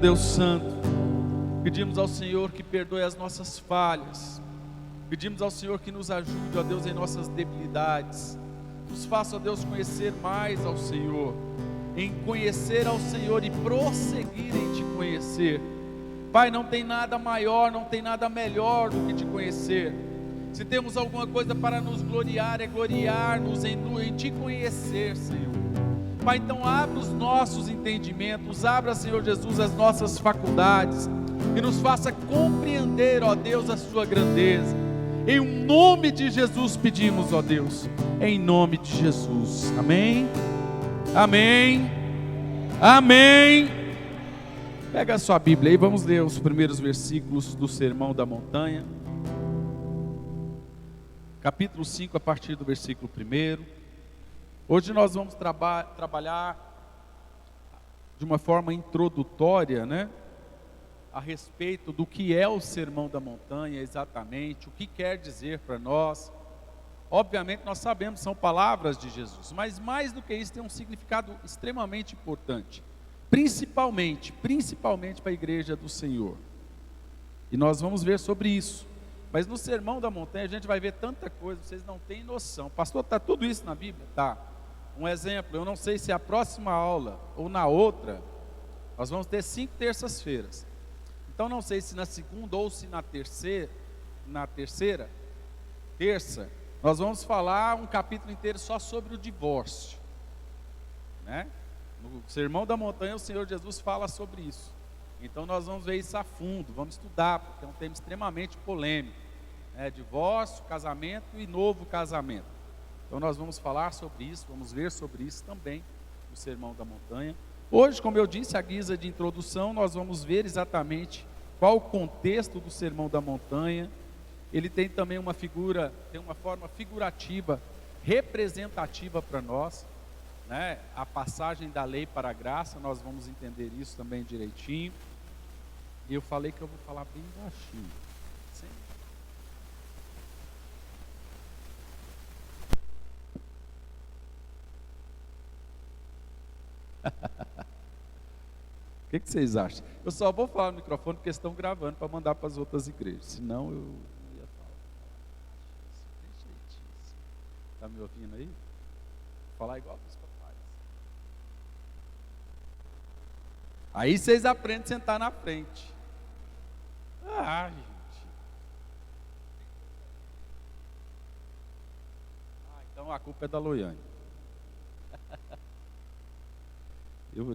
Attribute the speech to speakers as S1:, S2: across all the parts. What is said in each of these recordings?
S1: Deus Santo, pedimos ao Senhor que perdoe as nossas falhas, pedimos ao Senhor que nos ajude, ó Deus, em nossas debilidades, nos faça, ó Deus, conhecer mais ao Senhor, em conhecer ao Senhor e prosseguir em te conhecer. Pai, não tem nada maior, não tem nada melhor do que te conhecer. Se temos alguma coisa para nos gloriar, é gloriar-nos em te conhecer, Senhor. Pai, então abra os nossos entendimentos, abra, Senhor Jesus, as nossas faculdades, e nos faça compreender, ó Deus, a sua grandeza. Em nome de Jesus pedimos, ó Deus, em nome de Jesus, amém, amém, amém. Pega a sua Bíblia aí, vamos ler os primeiros versículos do Sermão da Montanha, capítulo 5, a partir do versículo 1. Hoje nós vamos trabalhar de uma forma introdutória, né, a respeito do que é o Sermão da Montanha exatamente, o que quer dizer para nós. Obviamente nós sabemos, são palavras de Jesus, mas mais do que isso tem um significado extremamente importante, principalmente para a igreja do Senhor. E nós vamos ver sobre isso. Mas no Sermão da Montanha a gente vai ver tanta coisa, vocês não têm noção. Pastor, está tudo isso na Bíblia? Tá. Um exemplo, eu não sei se a próxima aula ou na outra, nós vamos ter 5 terças-feiras. Então não sei se na segunda ou se na terceira terça, nós vamos falar um capítulo inteiro só sobre o divórcio, né? No Sermão da Montanha o Senhor Jesus fala sobre isso. Então nós vamos ver isso a fundo, vamos estudar, porque é um tema extremamente polêmico, né? Divórcio, casamento e novo casamento. Então nós vamos falar sobre isso, vamos ver sobre isso também no Sermão da Montanha. Hoje, como eu disse, a guisa de introdução, nós vamos ver exatamente qual o contexto do Sermão da Montanha. Ele tem também uma forma figurativa, representativa para nós, né? A passagem da lei para a graça, nós vamos entender isso também direitinho. E eu falei que eu vou falar bem baixinho. O que vocês acham? Eu só vou falar no microfone porque estão gravando para mandar para as outras igrejas. Senão eu ia falar. Está me ouvindo aí? Vou falar igual dos papais. Aí vocês aprendem a sentar na frente. Gente. Então a culpa é da Loiane.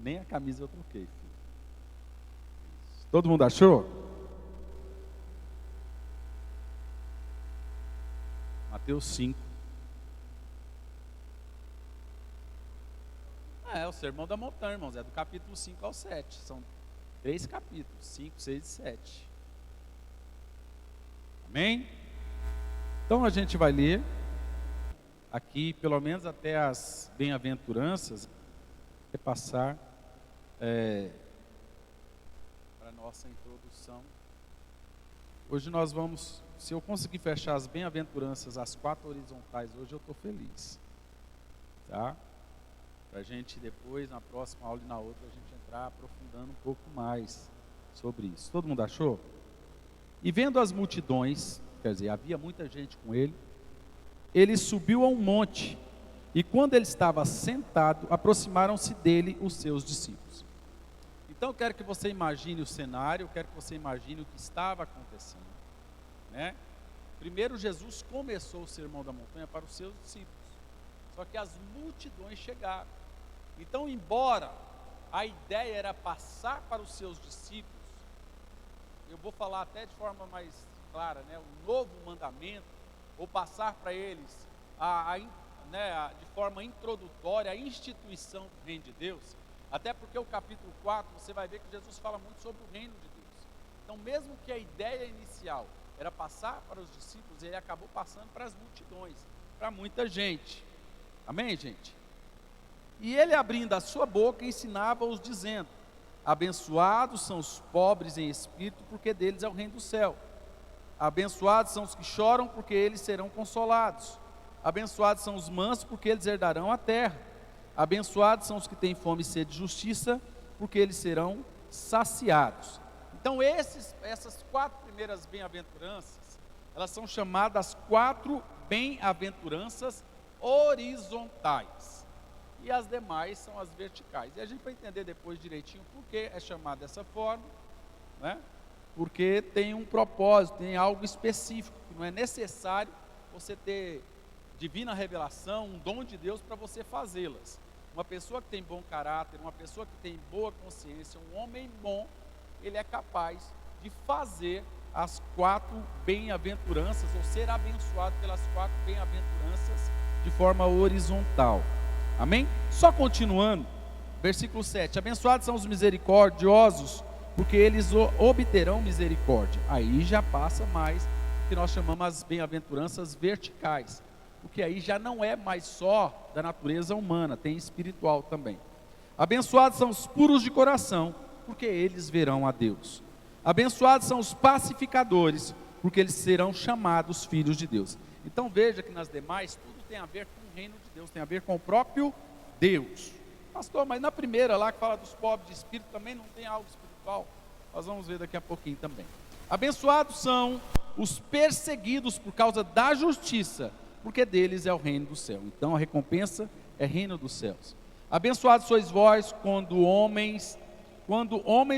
S1: Nem a camisa eu troquei, filho. Todo mundo achou? Mateus 5. É o Sermão da Montanha, irmãos. É do capítulo 5 ao 7. São 3 capítulos, 5, 6 e 7. Amém? Então a gente vai ler aqui, pelo menos até as bem-aventuranças, passar para a nossa introdução. Hoje nós vamos, se eu conseguir fechar as bem-aventuranças, as 4 horizontais, hoje eu estou feliz, tá? Para a gente depois, na próxima aula e na outra, a gente entrar aprofundando um pouco mais sobre isso. Todo mundo achou? E vendo as multidões, quer dizer, havia muita gente com ele, ele subiu a um monte. E quando ele estava sentado, aproximaram-se dele os seus discípulos. Então eu quero que você imagine o cenário, eu quero que você imagine o que estava acontecendo, né? Primeiro Jesus começou o Sermão da Montanha para os seus discípulos, só que as multidões chegaram. Então, embora a ideia era passar para os seus discípulos, eu vou falar até de forma mais clara, né? O novo mandamento, ou passar para eles de forma introdutória a instituição do reino de Deus, até porque o capítulo 4 você vai ver que Jesus fala muito sobre o reino de Deus. Então mesmo que a ideia inicial era passar para os discípulos, ele acabou passando para as multidões, para muita gente. Amém, gente? E ele, abrindo a sua boca, ensinava-os dizendo: abençoados são os pobres em espírito, porque deles é o reino do céu. Abençoados são os que choram, porque eles serão consolados. Abençoados são os mansos, porque eles herdarão a terra. Abençoados são os que têm fome e sede de justiça, porque eles serão saciados. Então essas 4 primeiras bem-aventuranças, elas são chamadas 4 bem-aventuranças horizontais. E as demais são as verticais. E a gente vai entender depois direitinho por que é chamado dessa forma, né? Porque tem um propósito, tem algo específico. Não é necessário você ter divina revelação, um dom de Deus para você fazê-las. Uma pessoa que tem bom caráter, uma pessoa que tem boa consciência, um homem bom, ele é capaz de fazer as 4 bem-aventuranças, ou ser abençoado pelas 4 bem-aventuranças de forma horizontal. Amém? Só continuando, versículo 7. Abençoados são os misericordiosos, porque eles obterão misericórdia. Aí já passa mais o que nós chamamos as bem-aventuranças verticais, porque aí já não é mais só da natureza humana, tem espiritual também. Abençoados são os puros de coração, porque eles verão a Deus. Abençoados são os pacificadores, porque eles serão chamados filhos de Deus. Então veja que nas demais tudo tem a ver com o reino de Deus, tem a ver com o próprio Deus. Pastor, mas na primeira lá que fala dos pobres de espírito também não tem algo espiritual? Nós vamos ver daqui a pouquinho também. Abençoados são os perseguidos por causa da justiça, porque deles é o reino do céu. Então a recompensa é reino dos céus. Abençoados sois vós quando homens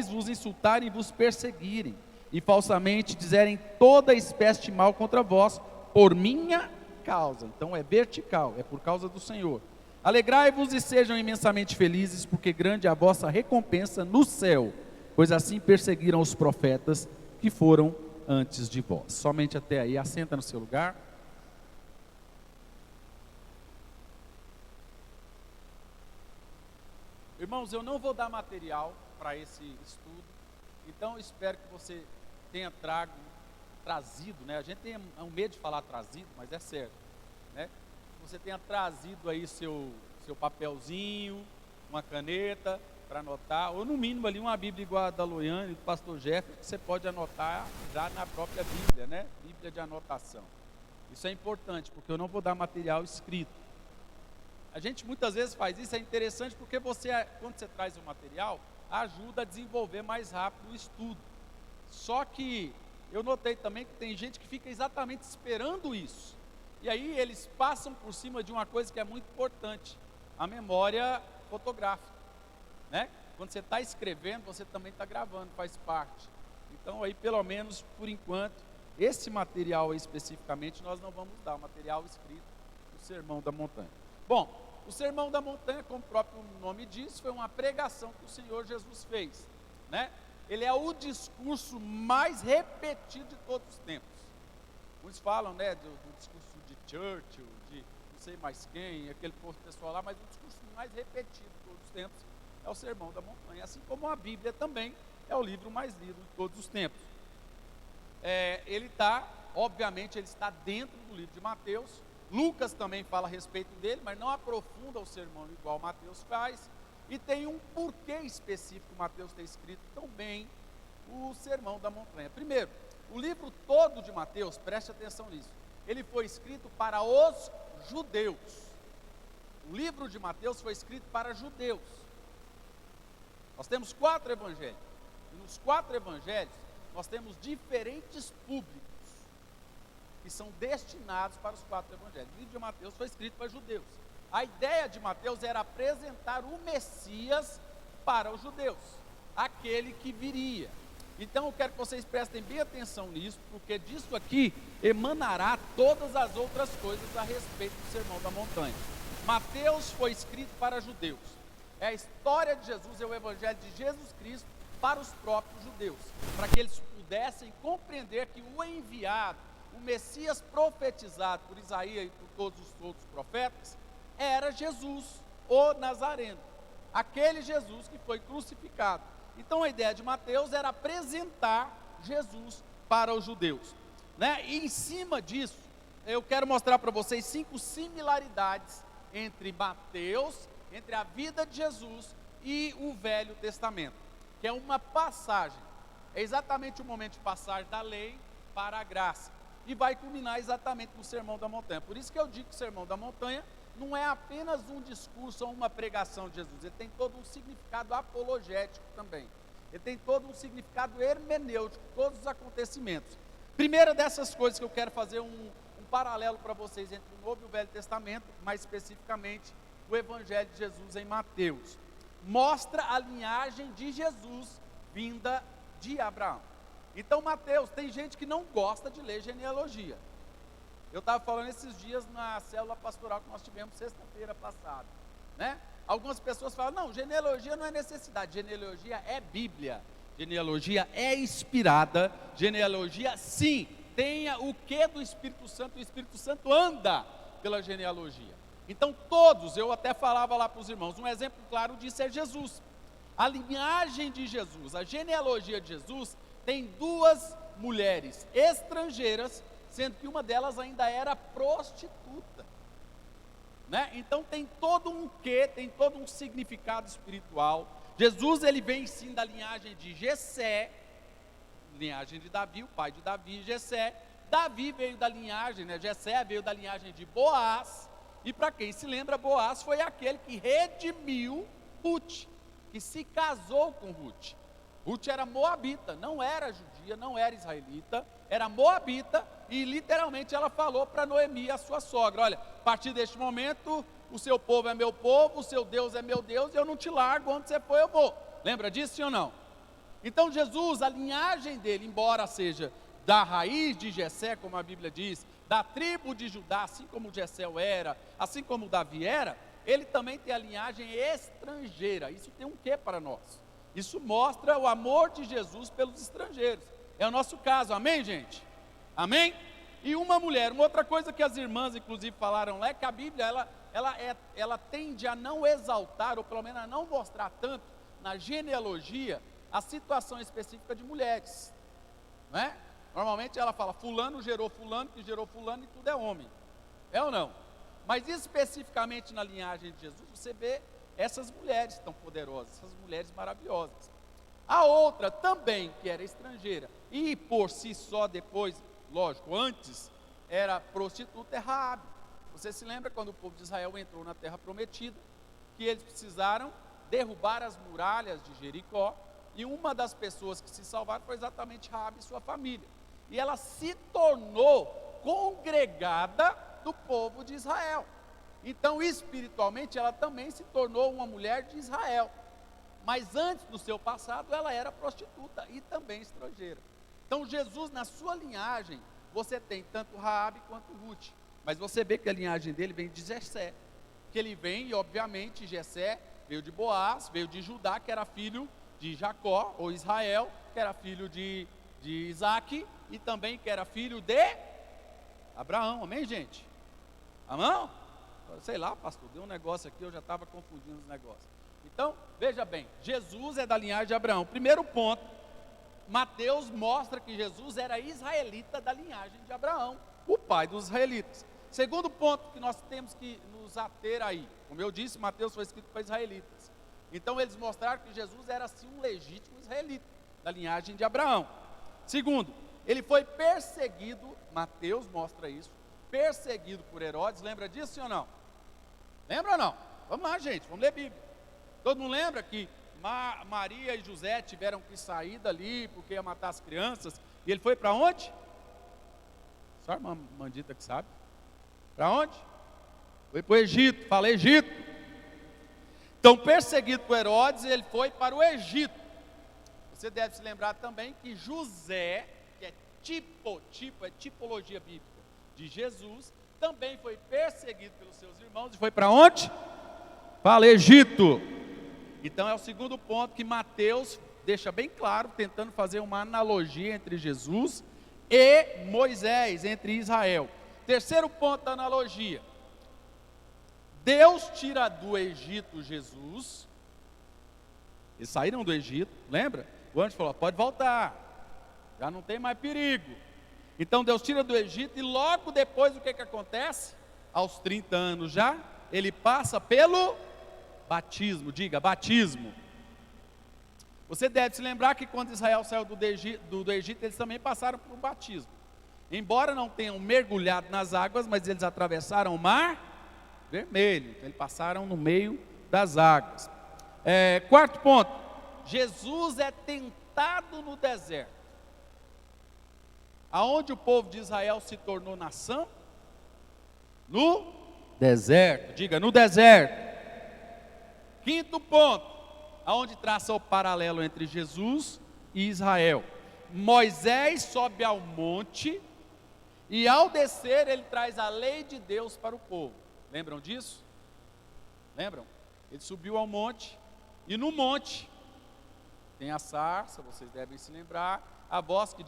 S1: vos insultarem e vos perseguirem, e falsamente dizerem toda espécie de mal contra vós, por minha causa. Então é vertical, é por causa do Senhor. Alegrai-vos e sejam imensamente felizes, porque grande é a vossa recompensa no céu, pois assim perseguiram os profetas que foram antes de vós. Somente até aí, assenta no seu lugar. Irmãos, eu não vou dar material para esse estudo, então espero que você tenha trazido, né? A gente tem um medo de falar trazido, mas é certo, né? Você tenha trazido aí seu papelzinho, uma caneta para anotar, ou no mínimo ali uma Bíblia igual a da Loiane, do pastor Jefferson, que você pode anotar já na própria Bíblia, né? Bíblia de anotação. Isso é importante, porque eu não vou dar material escrito. A gente muitas vezes faz isso, é interessante porque quando você traz o material, ajuda a desenvolver mais rápido o estudo. Só que eu notei também que tem gente que fica exatamente esperando isso. E aí eles passam por cima de uma coisa que é muito importante, a memória fotográfica, né? Quando você está escrevendo, você também está gravando, faz parte. Então aí pelo menos por enquanto, esse material aí, especificamente nós não vamos dar, o material escrito do Sermão da Montanha. Bom, o Sermão da Montanha, como o próprio nome diz, foi uma pregação que o Senhor Jesus fez, né? Ele é o discurso mais repetido de todos os tempos. Muitos falam, né, do discurso de Churchill, de não sei mais quem, aquele pessoal lá, mas o discurso mais repetido de todos os tempos é o Sermão da Montanha, assim como a Bíblia também é o livro mais lido de todos os tempos. Obviamente, ele está dentro do livro de Mateus. Lucas também fala a respeito dele, mas não aprofunda o sermão igual Mateus faz. E tem um porquê específico Mateus ter escrito tão bem o Sermão da Montanha. Primeiro, o livro todo de Mateus, preste atenção nisso, ele foi escrito para os judeus. O livro de Mateus foi escrito para judeus. Nós temos 4 evangelhos. E nos 4 evangelhos, nós temos diferentes públicos que são destinados para os 4 evangelhos. O livro de Mateus foi escrito para judeus. A ideia de Mateus era apresentar o Messias para os judeus, aquele que viria. Então eu quero que vocês prestem bem atenção nisso, porque disso aqui emanará todas as outras coisas a respeito do Sermão da Montanha. Mateus foi escrito para judeus. É a história de Jesus, é o evangelho de Jesus Cristo para os próprios judeus, para que eles pudessem compreender que o enviado, o Messias profetizado por Isaías e por todos os outros profetas, era Jesus, o Nazareno, aquele Jesus que foi crucificado. Então a ideia de Mateus era apresentar Jesus para os judeus, né? E em cima disso, eu quero mostrar para vocês 5 similaridades entre Mateus, entre a vida de Jesus e o Velho Testamento, que é uma passagem, é exatamente o momento de passagem da lei para a graça, e vai culminar exatamente no Sermão da Montanha. Por isso que eu digo que o Sermão da Montanha não é apenas um discurso ou uma pregação de Jesus, ele tem todo um significado apologético também. Ele tem todo um significado hermenêutico, todos os acontecimentos. Primeira dessas coisas que eu quero fazer um paralelo para vocês entre o Novo e o Velho Testamento, mais especificamente o Evangelho de Jesus em Mateus. Mostra a linhagem de Jesus vinda de Abraão. Então Mateus, tem gente que não gosta de ler genealogia. Eu estava falando esses dias na célula pastoral que nós tivemos sexta-feira passada, né? Algumas pessoas falam, não, genealogia não é necessidade, genealogia é Bíblia, genealogia é inspirada, genealogia sim, tenha o que do Espírito Santo, o Espírito Santo anda pela genealogia. Então todos, eu até falava lá para os irmãos, um exemplo claro disso é Jesus. A linhagem de Jesus, a genealogia de Jesus, tem duas mulheres estrangeiras, sendo que uma delas ainda era prostituta, né? Então tem todo um quê, tem todo um significado espiritual. Jesus, ele vem sim da linhagem de Jessé, linhagem de Davi, o pai de Davi, Jessé. Davi veio da linhagem, né? Jessé veio da linhagem de Boaz, e para quem se lembra, Boaz foi aquele que redimiu Ruth, que se casou com Ruth. Ruth era moabita, não era judia, não era israelita, era moabita, e literalmente ela falou para Noemi, a sua sogra, olha, a partir deste momento, o seu povo é meu povo, o seu Deus é meu Deus, e eu não te largo, onde você for eu vou. Lembra disso, sim ou não? Então Jesus, a linhagem dele, embora seja da raiz de Jessé, como a Bíblia diz, da tribo de Judá, assim como Jessé era, assim como Davi era, ele também tem a linhagem estrangeira. Isso tem um quê para nós? Isso mostra o amor de Jesus pelos estrangeiros. É o nosso caso, amém, gente? Amém? E uma mulher, uma outra coisa que as irmãs inclusive falaram lá, é que a Bíblia, ela tende a não exaltar, ou pelo menos a não mostrar tanto, na genealogia, a situação específica de mulheres, não é? Normalmente ela fala, fulano gerou fulano, que gerou fulano, e tudo é homem, é ou não? Mas especificamente na linhagem de Jesus, você vê essas mulheres tão poderosas, essas mulheres maravilhosas. A outra também, que era estrangeira, e por si só depois, lógico, antes, era prostituta, é Raabe. Você se lembra quando o povo de Israel entrou na terra prometida, que eles precisaram derrubar as muralhas de Jericó, e uma das pessoas que se salvaram foi exatamente Raabe e sua família. E ela se tornou congregada do povo de Israel. Então, espiritualmente, ela também se tornou uma mulher de Israel. Mas antes do seu passado, ela era prostituta e também estrangeira. Então, Jesus, na sua linhagem, você tem tanto Raabe quanto Ruth. Mas você vê que a linhagem dele vem de Jessé. Que ele vem, e obviamente, Jessé veio de Boaz, veio de Judá, que era filho de Jacó, ou Israel, que era filho de Isaac, e também que era filho de Abraão. Amém, gente? Amém? Sei lá, pastor, deu um negócio aqui, eu já estava confundindo os negócios. Então, veja bem, Jesus é da linhagem de Abraão. Primeiro ponto, Mateus mostra que Jesus era israelita da linhagem de Abraão, o pai dos israelitas. Segundo ponto que nós temos que nos ater aí, como eu disse, Mateus foi escrito para israelitas. Então eles mostraram que Jesus era sim um legítimo israelita, da linhagem de Abraão. Segundo, ele foi perseguido, Mateus mostra isso, perseguido por Herodes. Lembra disso, sim ou não? Lembra ou não? Vamos lá, gente, vamos ler a Bíblia. Todo mundo lembra que Maria e José tiveram que sair dali porque ia matar as crianças, e ele foi para onde? Só a irmã Mandita que sabe. Para onde? Foi para o Egito, fala Egito. Então, perseguido por Herodes, ele foi para o Egito. Você deve se lembrar também que José, que é tipologia bíblica de Jesus, também foi perseguido pelos seus irmãos e foi para onde? Para o Egito. Então é o segundo ponto que Mateus deixa bem claro, tentando fazer uma analogia entre Jesus e Moisés, entre Israel. Terceiro ponto da analogia: Deus tira do Egito Jesus. Eles saíram do Egito, lembra? O anjo falou, pode voltar, já não tem mais perigo. Então Deus tira do Egito e logo depois o que acontece? Aos 30 anos já, ele passa pelo batismo, diga, batismo. Você deve se lembrar que quando Israel saiu do Egito, eles também passaram por um batismo. Embora não tenham mergulhado nas águas, mas eles atravessaram o mar Vermelho. Então eles passaram no meio das águas. Quarto ponto, Jesus é tentado no deserto. Aonde o povo de Israel se tornou nação? No deserto. Diga, no deserto. Quinto ponto, aonde traça o paralelo entre Jesus e Israel. Moisés sobe ao monte e ao descer ele traz a lei de Deus para o povo. Lembram disso? Lembram? Ele subiu ao monte e no monte tem a sarça, vocês devem se lembrar, a voz que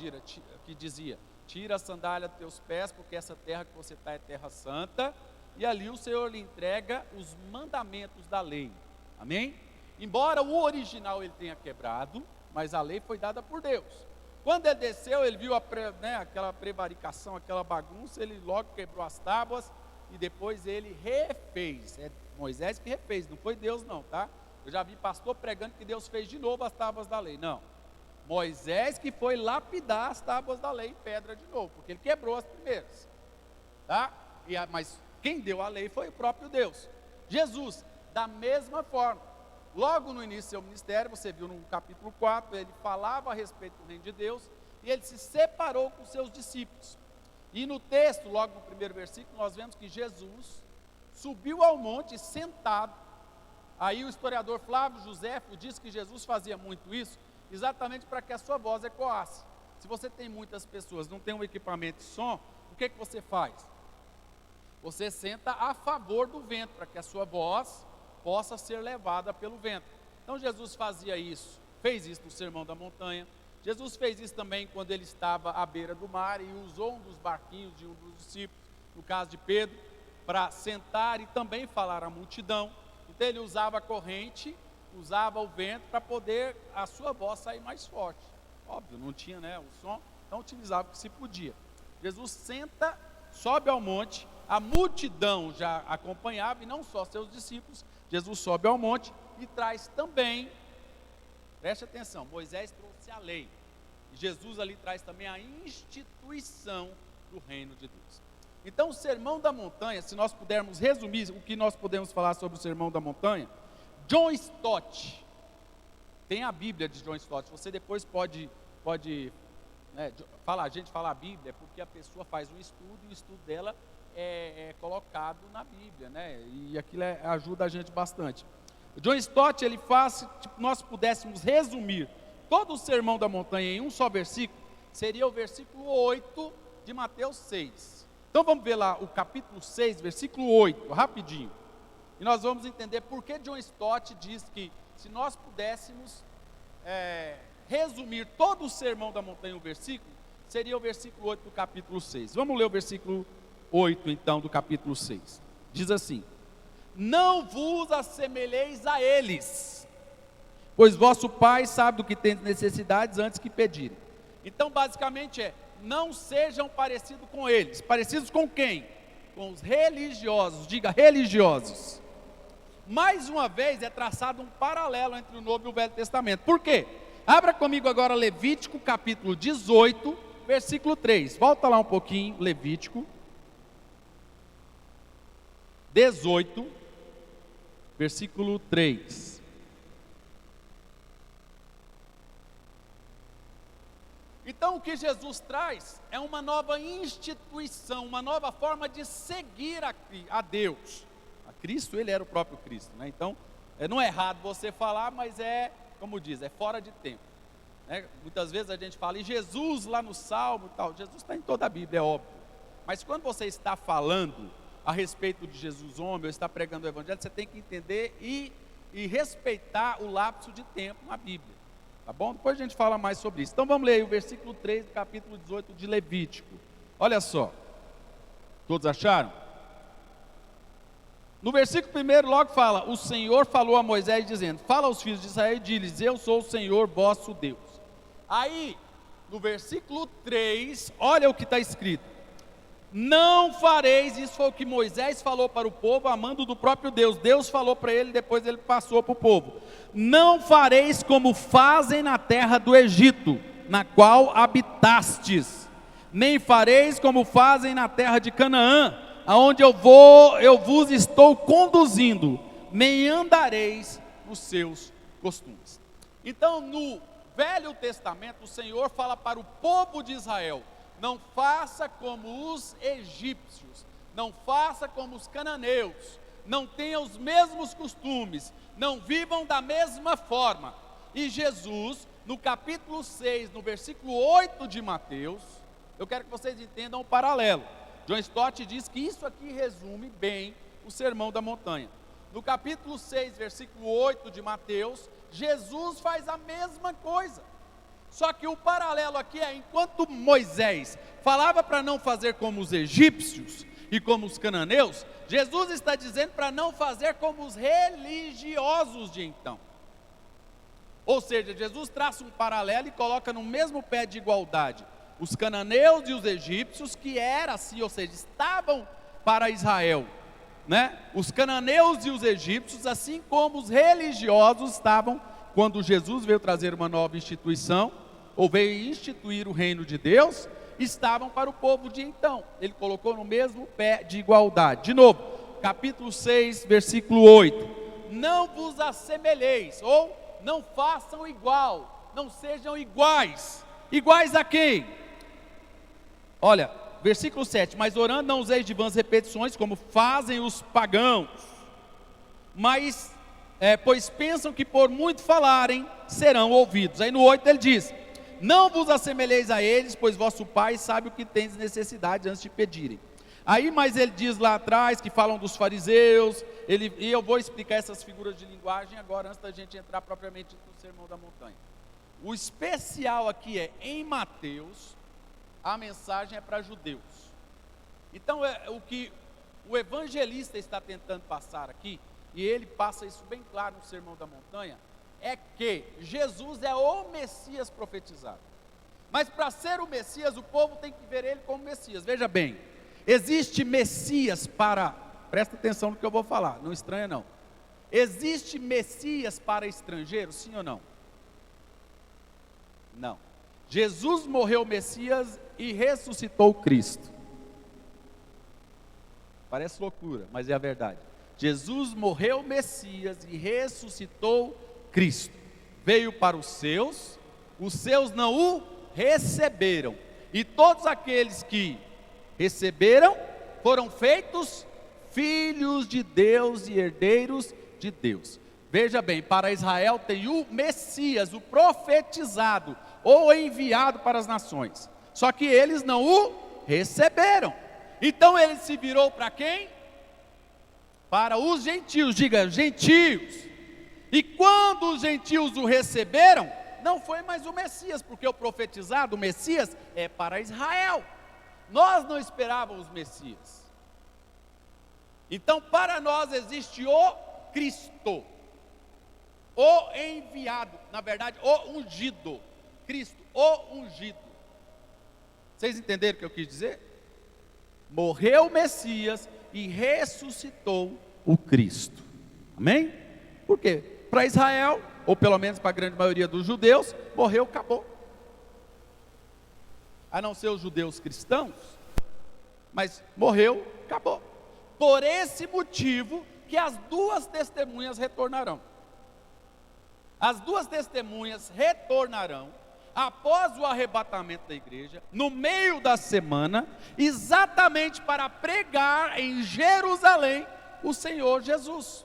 S1: dizia, tira a sandália dos teus pés, porque essa terra que você está é terra santa, e ali o Senhor lhe entrega os mandamentos da lei. Amém? Embora o original ele tenha quebrado, mas a lei foi dada por Deus. Quando ele desceu, ele viu aquela prevaricação, aquela bagunça, ele logo quebrou as tábuas e depois ele refez. É Moisés que refez, não foi Deus não, tá? Eu já vi pastor pregando que Deus fez de novo as tábuas da lei. Não. Moisés que foi lapidar as tábuas da lei em pedra de novo, porque ele quebrou as primeiras. Tá? Mas quem deu a lei foi o próprio Deus. Jesus, da mesma forma, logo no início do seu ministério, você viu no capítulo 4, ele falava a respeito do reino de Deus, e ele se separou com seus discípulos. E no texto, logo no primeiro versículo, nós vemos que Jesus subiu ao monte sentado. Aí o historiador Flávio Joséfo diz que Jesus fazia muito isso, exatamente para que a sua voz ecoasse. Se você tem muitas pessoas, não tem um equipamento de som, o que você faz? Você senta a favor do vento, para que a sua voz possa ser levada pelo vento. Então Jesus fazia isso, fez isso no Sermão da Montanha. Jesus fez isso também quando ele estava à beira do mar e usou um dos barquinhos de um dos discípulos, no caso de Pedro, para sentar e também falar à multidão. Então ele usava a corrente, usava o vento para poder a sua voz sair mais forte. Óbvio, não tinha o som, então utilizava o que se podia. Jesus senta, sobe ao monte, a multidão já acompanhava, e não só seus discípulos. Jesus sobe ao monte e traz também, preste atenção, Moisés trouxe a lei, e Jesus ali traz também a instituição do reino de Deus. Então o Sermão da Montanha, se nós pudermos resumir o que nós podemos falar sobre o Sermão da Montanha, John Stott, tem a Bíblia de John Stott, você depois pode a gente fala a Bíblia, porque a pessoa faz um estudo, e o estudo dela é colocado na Bíblia, e aquilo ajuda a gente bastante. O John Stott, ele faz, nós pudéssemos resumir todo o Sermão da Montanha em um só versículo, seria o versículo 8 de Mateus 6. Então vamos ver lá o capítulo 6, versículo 8, rapidinho. E nós vamos entender por que John Stott diz que se nós pudéssemos resumir todo o Sermão da Montanha em um versículo, seria o versículo 8 do capítulo 6. Vamos ler o versículo 8 então do capítulo 6. Diz assim: não vos assemelheis a eles, pois vosso Pai sabe do que tendes necessidades antes que pedirem. Então basicamente não sejam parecidos com eles. Parecidos com quem? Com os religiosos. Diga, religiosos. Mais uma vez é traçado um paralelo entre o Novo e o Velho Testamento. Por quê? Abra comigo agora Levítico capítulo 18, versículo 3. Volta lá um pouquinho, Levítico 18, versículo 3. Então o que Jesus traz é uma nova instituição, uma nova forma de seguir a Deus. A Cristo, ele era o próprio Cristo, Então, não é errado você falar, mas como diz, é fora de tempo. Muitas vezes a gente fala, e Jesus lá no Salmo e tal, Jesus está em toda a Bíblia, é óbvio. Mas quando você está falando a respeito de Jesus homem, ou está pregando o Evangelho, você tem que entender e respeitar o lapso de tempo na Bíblia. Tá bom? Depois a gente fala mais sobre isso. Então vamos ler aí o versículo 3 do capítulo 18 de Levítico. Olha só. Todos acharam? No versículo 1 logo fala: o Senhor falou a Moisés dizendo, fala aos filhos de Israel e diz-lhes, eu sou o Senhor vosso Deus. Aí, no versículo 3, olha o que está escrito: não fareis, isso foi o que Moisés falou para o povo, a mando do próprio Deus. Deus falou para ele, depois ele passou para o povo: não fareis como fazem na terra do Egito, na qual habitastes, nem fareis como fazem na terra de Canaã, aonde eu vos estou conduzindo, nem andareis nos seus costumes. Então, no Velho Testamento, o Senhor fala para o povo de Israel: não faça como os egípcios, não faça como os cananeus, não tenham os mesmos costumes, não vivam da mesma forma. E Jesus, no capítulo 6, no versículo 8 de Mateus, eu quero que vocês entendam o paralelo. John Stott diz que isso aqui resume bem o Sermão da Montanha. No capítulo 6, versículo 8 de Mateus, Jesus faz a mesma coisa. Só que o paralelo aqui é, enquanto Moisés falava para não fazer como os egípcios e como os cananeus, Jesus está dizendo para não fazer como os religiosos de então. Ou seja, Jesus traça um paralelo e coloca no mesmo pé de igualdade os cananeus e os egípcios, que era assim, ou seja, estavam para Israel, né? Os cananeus e os egípcios, assim como os religiosos estavam quando Jesus veio trazer uma nova instituição, ou veio instituir o reino de Deus, estavam para o povo de então. Ele colocou no mesmo pé de igualdade. De novo, capítulo 6, versículo 8: não vos assemelheis, ou não façam igual, não sejam iguais. Iguais a quem? Olha, versículo 7: mas orando não useis de vãs repetições, como fazem os pagãos, mas pois pensam que por muito falarem, serão ouvidos. Aí no 8 ele diz: não vos assemelheis a eles, pois vosso Pai sabe o que tendes necessidade antes de pedirem. Aí, mas ele diz lá atrás, que falam dos fariseus, e eu vou explicar essas figuras de linguagem agora, antes da gente entrar propriamente no Sermão da Montanha. O especial aqui é, em Mateus, a mensagem é para judeus. Então, o que o evangelista está tentando passar aqui, e ele passa isso bem claro no Sermão da Montanha, é que Jesus é o Messias profetizado. Mas para ser o Messias, o povo tem que ver ele como Messias. Veja bem, existe Messias para, presta atenção no que eu vou falar, não estranha não. Existe Messias para estrangeiros, sim ou não? Não. Jesus morreu Messias e ressuscitou Cristo. Parece loucura, mas é a verdade. Jesus morreu Messias e ressuscitou Cristo. Veio para os seus não o receberam. E todos aqueles que receberam foram feitos filhos de Deus e herdeiros de Deus. Veja bem, para Israel tem o Messias, o profetizado, ou enviado para as nações. Só que eles não o receberam. Então ele se virou para quem? Para os gentios, diga gentios. E quando os gentios o receberam, não foi mais o Messias, porque o profetizado, o Messias, é para Israel. Nós não esperávamos o Messias. Então para nós existe o Cristo, o enviado, na verdade o ungido. Cristo, o ungido. Vocês entenderam o que eu quis dizer? Morreu o Messias e ressuscitou o Cristo. Amém? Por quê? Para Israel, ou pelo menos para a grande maioria dos judeus, morreu, acabou. A não ser os judeus cristãos, mas morreu, acabou. Por esse motivo que as duas testemunhas retornarão. As duas testemunhas retornarão após o arrebatamento da igreja, no meio da semana, exatamente para pregar em Jerusalém o Senhor Jesus.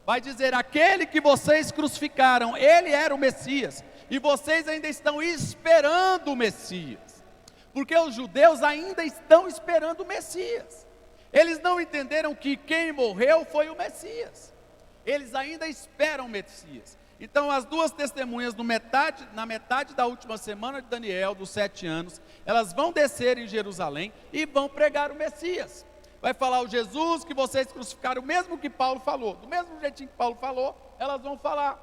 S1: Vai dizer: aquele que vocês crucificaram, ele era o Messias, e vocês ainda estão esperando o Messias, porque os judeus ainda estão esperando o Messias. Eles não entenderam que quem morreu foi o Messias, eles ainda esperam o Messias. Então as duas testemunhas na metade da última semana de Daniel, dos 7 anos, elas vão descer em Jerusalém e vão pregar o Messias. Vai falar o Jesus que vocês crucificaram, o mesmo que Paulo falou, do mesmo jeitinho que Paulo falou, elas vão falar: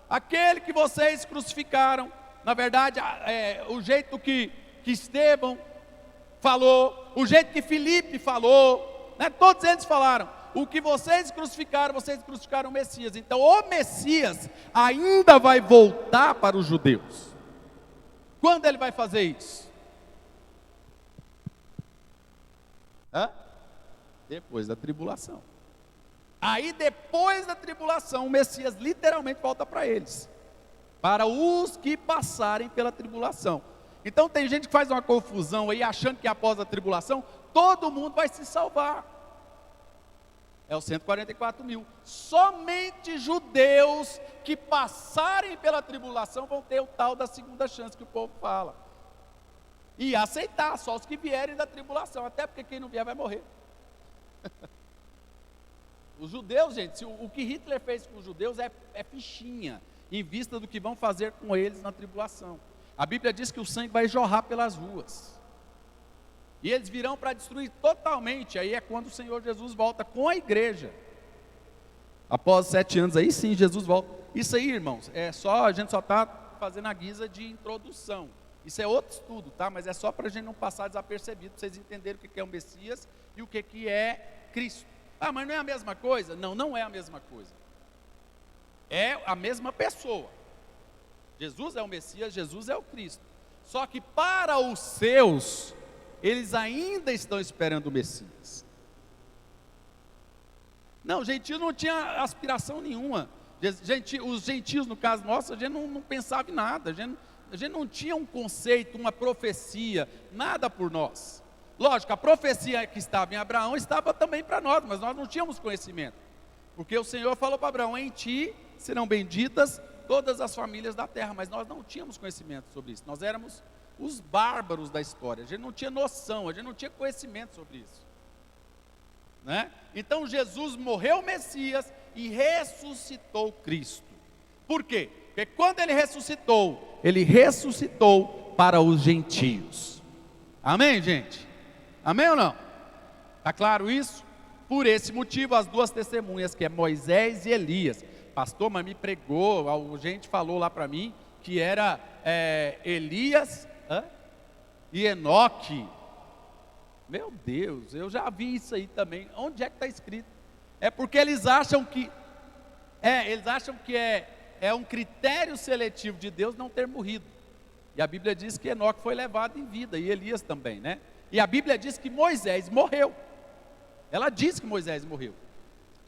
S1: aquele que vocês crucificaram, na verdade, o jeito que Estevão falou, o jeito que Filipe falou, né, todos eles falaram: o que vocês crucificaram o Messias. Então o Messias ainda vai voltar para os judeus. Quando ele vai fazer isso? Depois da tribulação. Aí depois da tribulação, o Messias literalmente volta para eles. para os que passarem pela tribulação. Então tem gente que faz uma confusão aí, achando que após a tribulação, todo mundo vai se salvar. É os 144 mil. Somente judeus que passarem pela tribulação vão ter o tal da segunda chance que o povo fala. E aceitar, só os que vierem da tribulação, até porque quem não vier vai morrer. Os judeus, gente, o que Hitler fez com os judeus é fichinha, em vista do que vão fazer com eles na tribulação. A Bíblia diz que o sangue vai jorrar pelas ruas. E eles virão para destruir totalmente. Aí é quando o Senhor Jesus volta com a igreja. Após 7 anos, aí sim Jesus volta. Isso aí, irmãos, a gente só está fazendo a guisa de introdução. Isso é outro estudo, tá? Mas é só para a gente não passar desapercebido, para vocês entenderem o que é o Messias e o que é Cristo. Ah, mas não é a mesma coisa? Não, não é a mesma coisa. É a mesma pessoa. Jesus é o Messias, Jesus é o Cristo. Só que para os seus, eles ainda estão esperando o Messias. Não, gentio não tinha aspiração nenhuma. Os gentios, no caso nosso, a gente não pensava em nada. A gente não tinha um conceito, uma profecia, nada por nós. Lógico, a profecia que estava em Abraão estava também para nós, mas nós não tínhamos conhecimento. Porque o Senhor falou para Abraão: em ti serão benditas todas as famílias da terra. Mas nós não tínhamos conhecimento sobre isso. Nós éramos os bárbaros da história. A gente não tinha noção, a gente não tinha conhecimento sobre isso, né? Então Jesus morreu o Messias e ressuscitou Cristo. Por quê? Porque quando ele ressuscitou para os gentios. Amém, gente? Amém ou não? Está claro isso? Por esse motivo, as duas testemunhas, que é Moisés e Elias. Pastor, mas me pregou, a gente falou lá para mim que era Elias e Enoque. Meu Deus, eu já vi isso aí também. Onde é que está escrito? É porque eles acham que é um critério seletivo de Deus não ter morrido. E a Bíblia diz que Enoque foi levado em vida, e Elias também, né? E a Bíblia diz que Moisés morreu. Ela diz que Moisés morreu.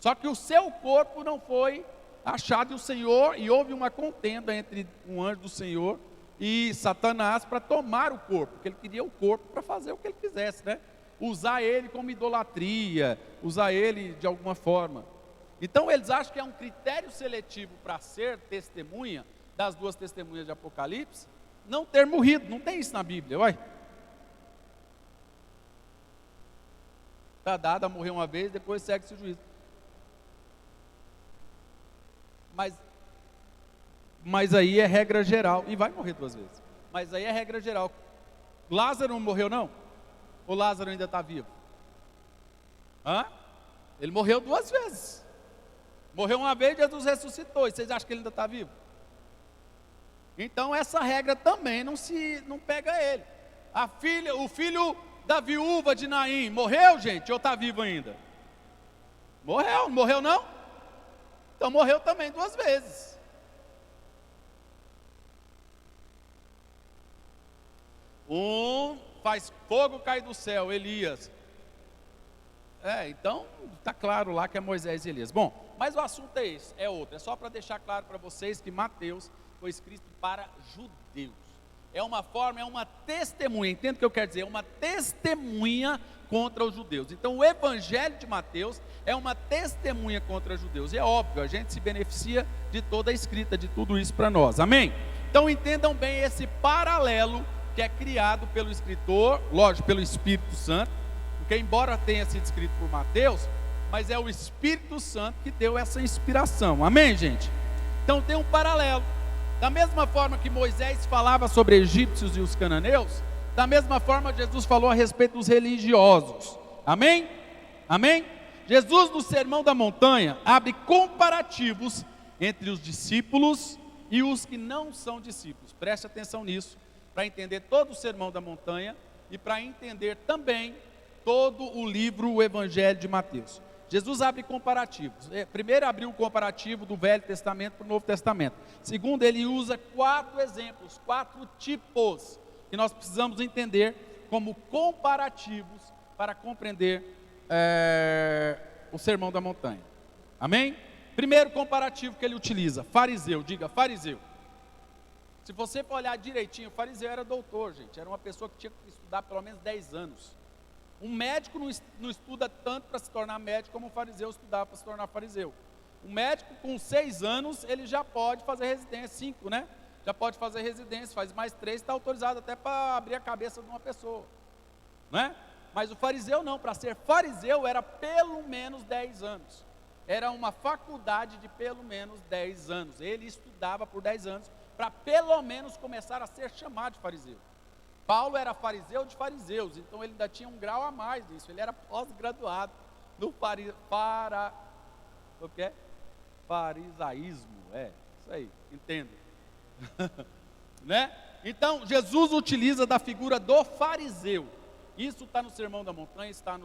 S1: Só que o seu corpo não foi achado, e houve uma contenda entre um anjo do Senhor e Satanás para tomar o corpo, porque ele queria o corpo para fazer o que ele quisesse, né? Usar ele como idolatria, usar ele de alguma forma. Então eles acham que é um critério seletivo para ser testemunha das duas testemunhas de Apocalipse, não ter morrido. Não tem isso na Bíblia, olha. Está dado a morrer uma vez, depois segue-se o juízo. Mas aí é regra geral, e vai morrer 2 vezes. Mas aí é regra geral. Lázaro não morreu não? Ou Lázaro ainda está vivo? Ele morreu 2 vezes. Morreu uma vez, Jesus ressuscitou. E vocês acham que ele ainda está vivo? Então essa regra também não pega ele. O filho da viúva de Naim morreu, gente? Ou está vivo ainda? Morreu, não morreu não? Então morreu também 2 vezes. Um faz fogo cair do céu, Elias. Então está claro lá que é Moisés e Elias. Bom, mas o assunto é esse, é outro. É só para deixar claro para vocês que Mateus foi escrito para judeus. É uma forma, é uma testemunha, entende o que eu quero dizer? É uma testemunha contra os judeus. Então o evangelho de Mateus é uma testemunha contra os judeus. E é óbvio, a gente se beneficia de toda a escrita, de tudo isso para nós, amém? Então entendam bem esse paralelo que é criado pelo escritor, lógico, pelo Espírito Santo, porque embora tenha sido escrito por Mateus, mas é o Espírito Santo que deu essa inspiração, amém, gente? Então tem um paralelo. Da mesma forma que Moisés falava sobre egípcios e os cananeus, da mesma forma Jesus falou a respeito dos religiosos, amém? Amém? Jesus no Sermão da Montanha abre comparativos entre os discípulos e os que não são discípulos. Preste atenção nisso, para entender todo o Sermão da Montanha e para entender também todo o livro, o Evangelho de Mateus. Jesus abre comparativos. Primeiro abriu o comparativo do Velho Testamento para o Novo Testamento. Segundo, ele usa 4 exemplos, 4 tipos que nós precisamos entender como comparativos para compreender o Sermão da Montanha. Amém? Primeiro comparativo que ele utiliza, fariseu, diga fariseu. Se você for olhar direitinho, o fariseu era doutor, gente, era uma pessoa que tinha que estudar pelo menos 10 anos. Um médico não estuda tanto para se tornar médico como um fariseu estudava para se tornar fariseu. Um médico com 6 anos, ele já pode fazer residência, 5, né? Já pode fazer residência, faz mais 3, está autorizado até para abrir a cabeça de uma pessoa, né? Mas o fariseu não, para ser fariseu era pelo menos 10 anos. Era uma faculdade de pelo menos 10 anos. Ele estudava por 10 anos para pelo menos começar a ser chamado de fariseu. Paulo era fariseu de fariseus, então ele ainda tinha um grau a mais disso. Ele era pós-graduado no farisaísmo, isso aí, entendo. Né? Então, Jesus utiliza da figura do fariseu. Isso está no Sermão da Montanha, está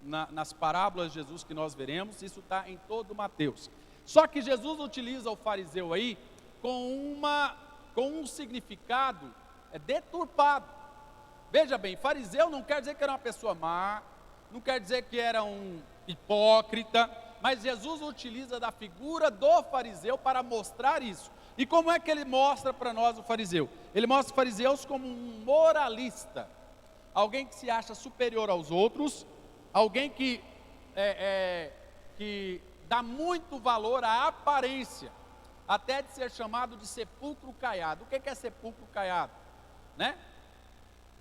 S1: nas parábolas de Jesus que nós veremos, isso está em todo Mateus. Só que Jesus utiliza o fariseu aí com um significado deturpado. Veja bem, fariseu não quer dizer que era uma pessoa má, não quer dizer que era um hipócrita, mas Jesus utiliza da figura do fariseu para mostrar isso. E como é que ele mostra para nós o fariseu? Ele mostra os fariseus como um moralista, alguém que se acha superior aos outros, alguém que dá muito valor à aparência, até de ser chamado de sepulcro caiado. O que é sepulcro caiado? Né?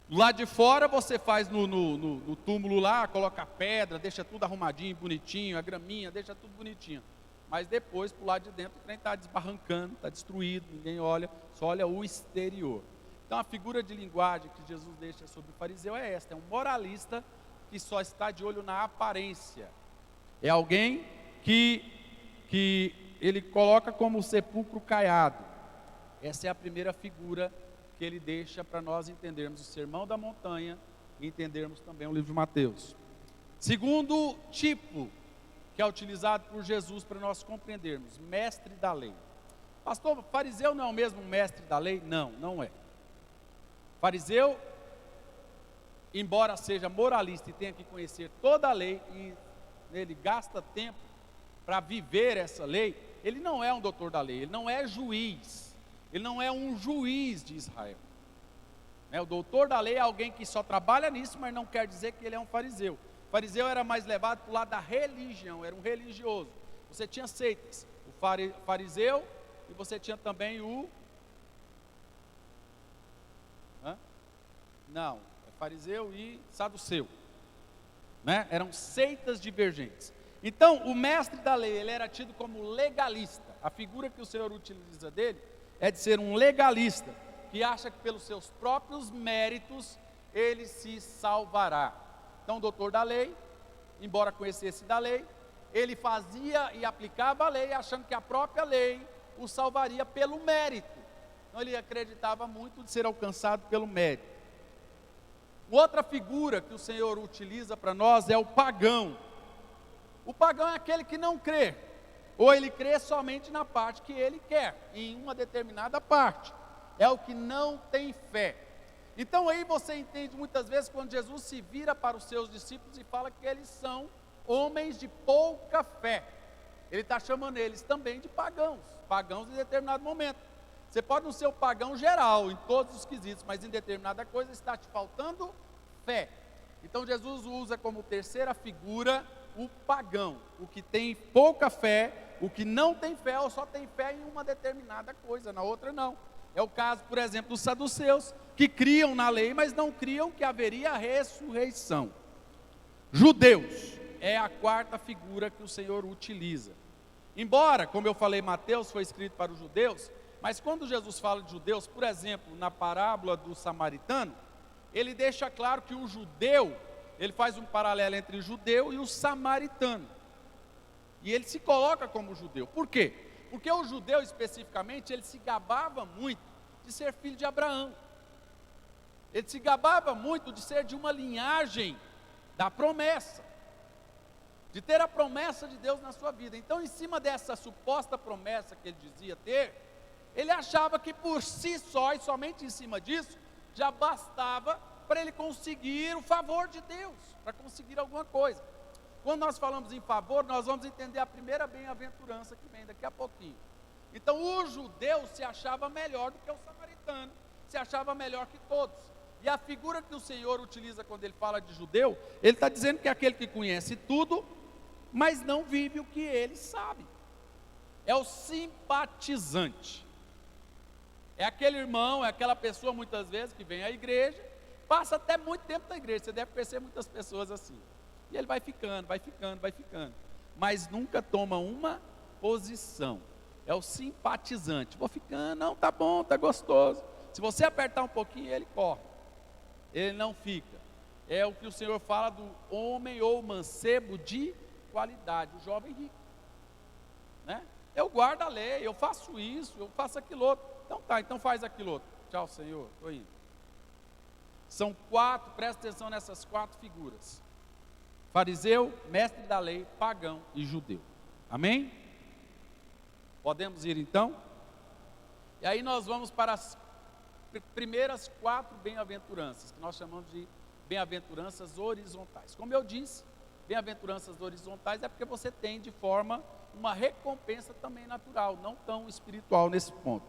S1: Lá de fora você faz no túmulo lá, coloca pedra, deixa tudo arrumadinho, bonitinho, a graminha, deixa tudo bonitinho. Mas depois, pro lado de dentro, o trem está desbarrancando, está destruído, ninguém olha, só olha o exterior. Então a figura de linguagem que Jesus deixa sobre o fariseu é esta: é um moralista que só está de olho na aparência. É alguém que ele coloca como sepulcro caiado. Essa é a primeira figura que ele deixa para nós entendermos o Sermão da Montanha e entendermos também o livro de Mateus. Segundo tipo que é utilizado por Jesus para nós compreendermos: mestre da lei. Pastor, fariseu não é o mesmo mestre da lei? Não, não é. Fariseu, embora seja moralista e tenha que conhecer toda a lei, e ele gasta tempo para viver essa lei, ele não é um doutor da lei, ele não é juiz, ele não é um juiz de Israel. O doutor da lei é alguém que só trabalha nisso, mas não quer dizer que ele é um fariseu. O fariseu era mais levado para o lado da religião, era um religioso. Você tinha seitas, o fariseu, e você tinha também o... Não, é fariseu e saduceu, né? Eram seitas divergentes. Então, o mestre da lei, ele era tido como legalista. A figura que o Senhor utiliza dele é de ser um legalista, que acha que pelos seus próprios méritos ele se salvará. Então, o doutor da lei, embora conhecesse da lei, ele fazia e aplicava a lei, achando que a própria lei o salvaria pelo mérito. Então, ele acreditava muito de ser alcançado pelo mérito. Outra figura que o Senhor utiliza para nós é o pagão. O pagão é aquele que não crê, ou ele crê somente na parte que ele quer, em uma determinada parte. É o que não tem fé. Então aí você entende muitas vezes quando Jesus se vira para os seus discípulos e fala que eles são homens de pouca fé. Ele está chamando eles também de pagãos em determinado momento. Você pode não ser o pagão geral, em todos os quesitos, mas em determinada coisa está te faltando fé. Então Jesus usa como terceira figura o pagão, o que tem pouca fé, o que não tem fé ou só tem fé em uma determinada coisa, na outra não. É o caso, por exemplo, dos saduceus, que criam na lei, mas não criam que haveria ressurreição. Judeus é a quarta figura que o Senhor utiliza. Embora, como eu falei, Mateus foi escrito para os judeus, mas quando Jesus fala de judeus, por exemplo, na parábola do samaritano, ele deixa claro que o judeu, ele faz um paralelo entre o judeu e o samaritano. E ele se coloca como judeu. Por quê? Porque o judeu especificamente, ele se gabava muito de ser filho de Abraão. Ele se gabava muito de ser de uma linhagem da promessa, de ter a promessa de Deus na sua vida. Então, em cima dessa suposta promessa que ele dizia ter, ele achava que por si só, e somente em cima disso, já bastava para ele conseguir o favor de Deus, para conseguir alguma coisa. Quando nós falamos em favor, nós vamos entender a primeira bem-aventurança que vem daqui a pouquinho. Então o judeu se achava melhor do que o samaritano, se achava melhor que todos. E a figura que o Senhor utiliza quando ele fala de judeu, ele está dizendo que é aquele que conhece tudo, mas não vive o que ele sabe. É o simpatizante. É aquele irmão, é aquela pessoa muitas vezes que vem à igreja, passa até muito tempo na igreja, você deve conhecer muitas pessoas assim. E ele vai ficando, mas nunca toma uma posição. É o simpatizante. Vou ficando, não, tá bom, tá gostoso. Se você apertar um pouquinho, ele corre. Ele não fica. É o que o Senhor fala do homem ou mancebo de qualidade, o jovem rico, né? Eu guardo a lei, eu faço isso, eu faço aquilo outro. Então tá, então faz aquilo outro. Tchau, Senhor, estou indo. São 4, presta atenção nessas 4 figuras: fariseu, mestre da lei, pagão e judeu. Amém? Podemos ir então? E aí nós vamos para as primeiras 4 bem-aventuranças, que nós chamamos de bem-aventuranças horizontais. Como eu disse, bem-aventuranças horizontais é porque você tem de forma uma recompensa também natural, não tão espiritual nesse ponto.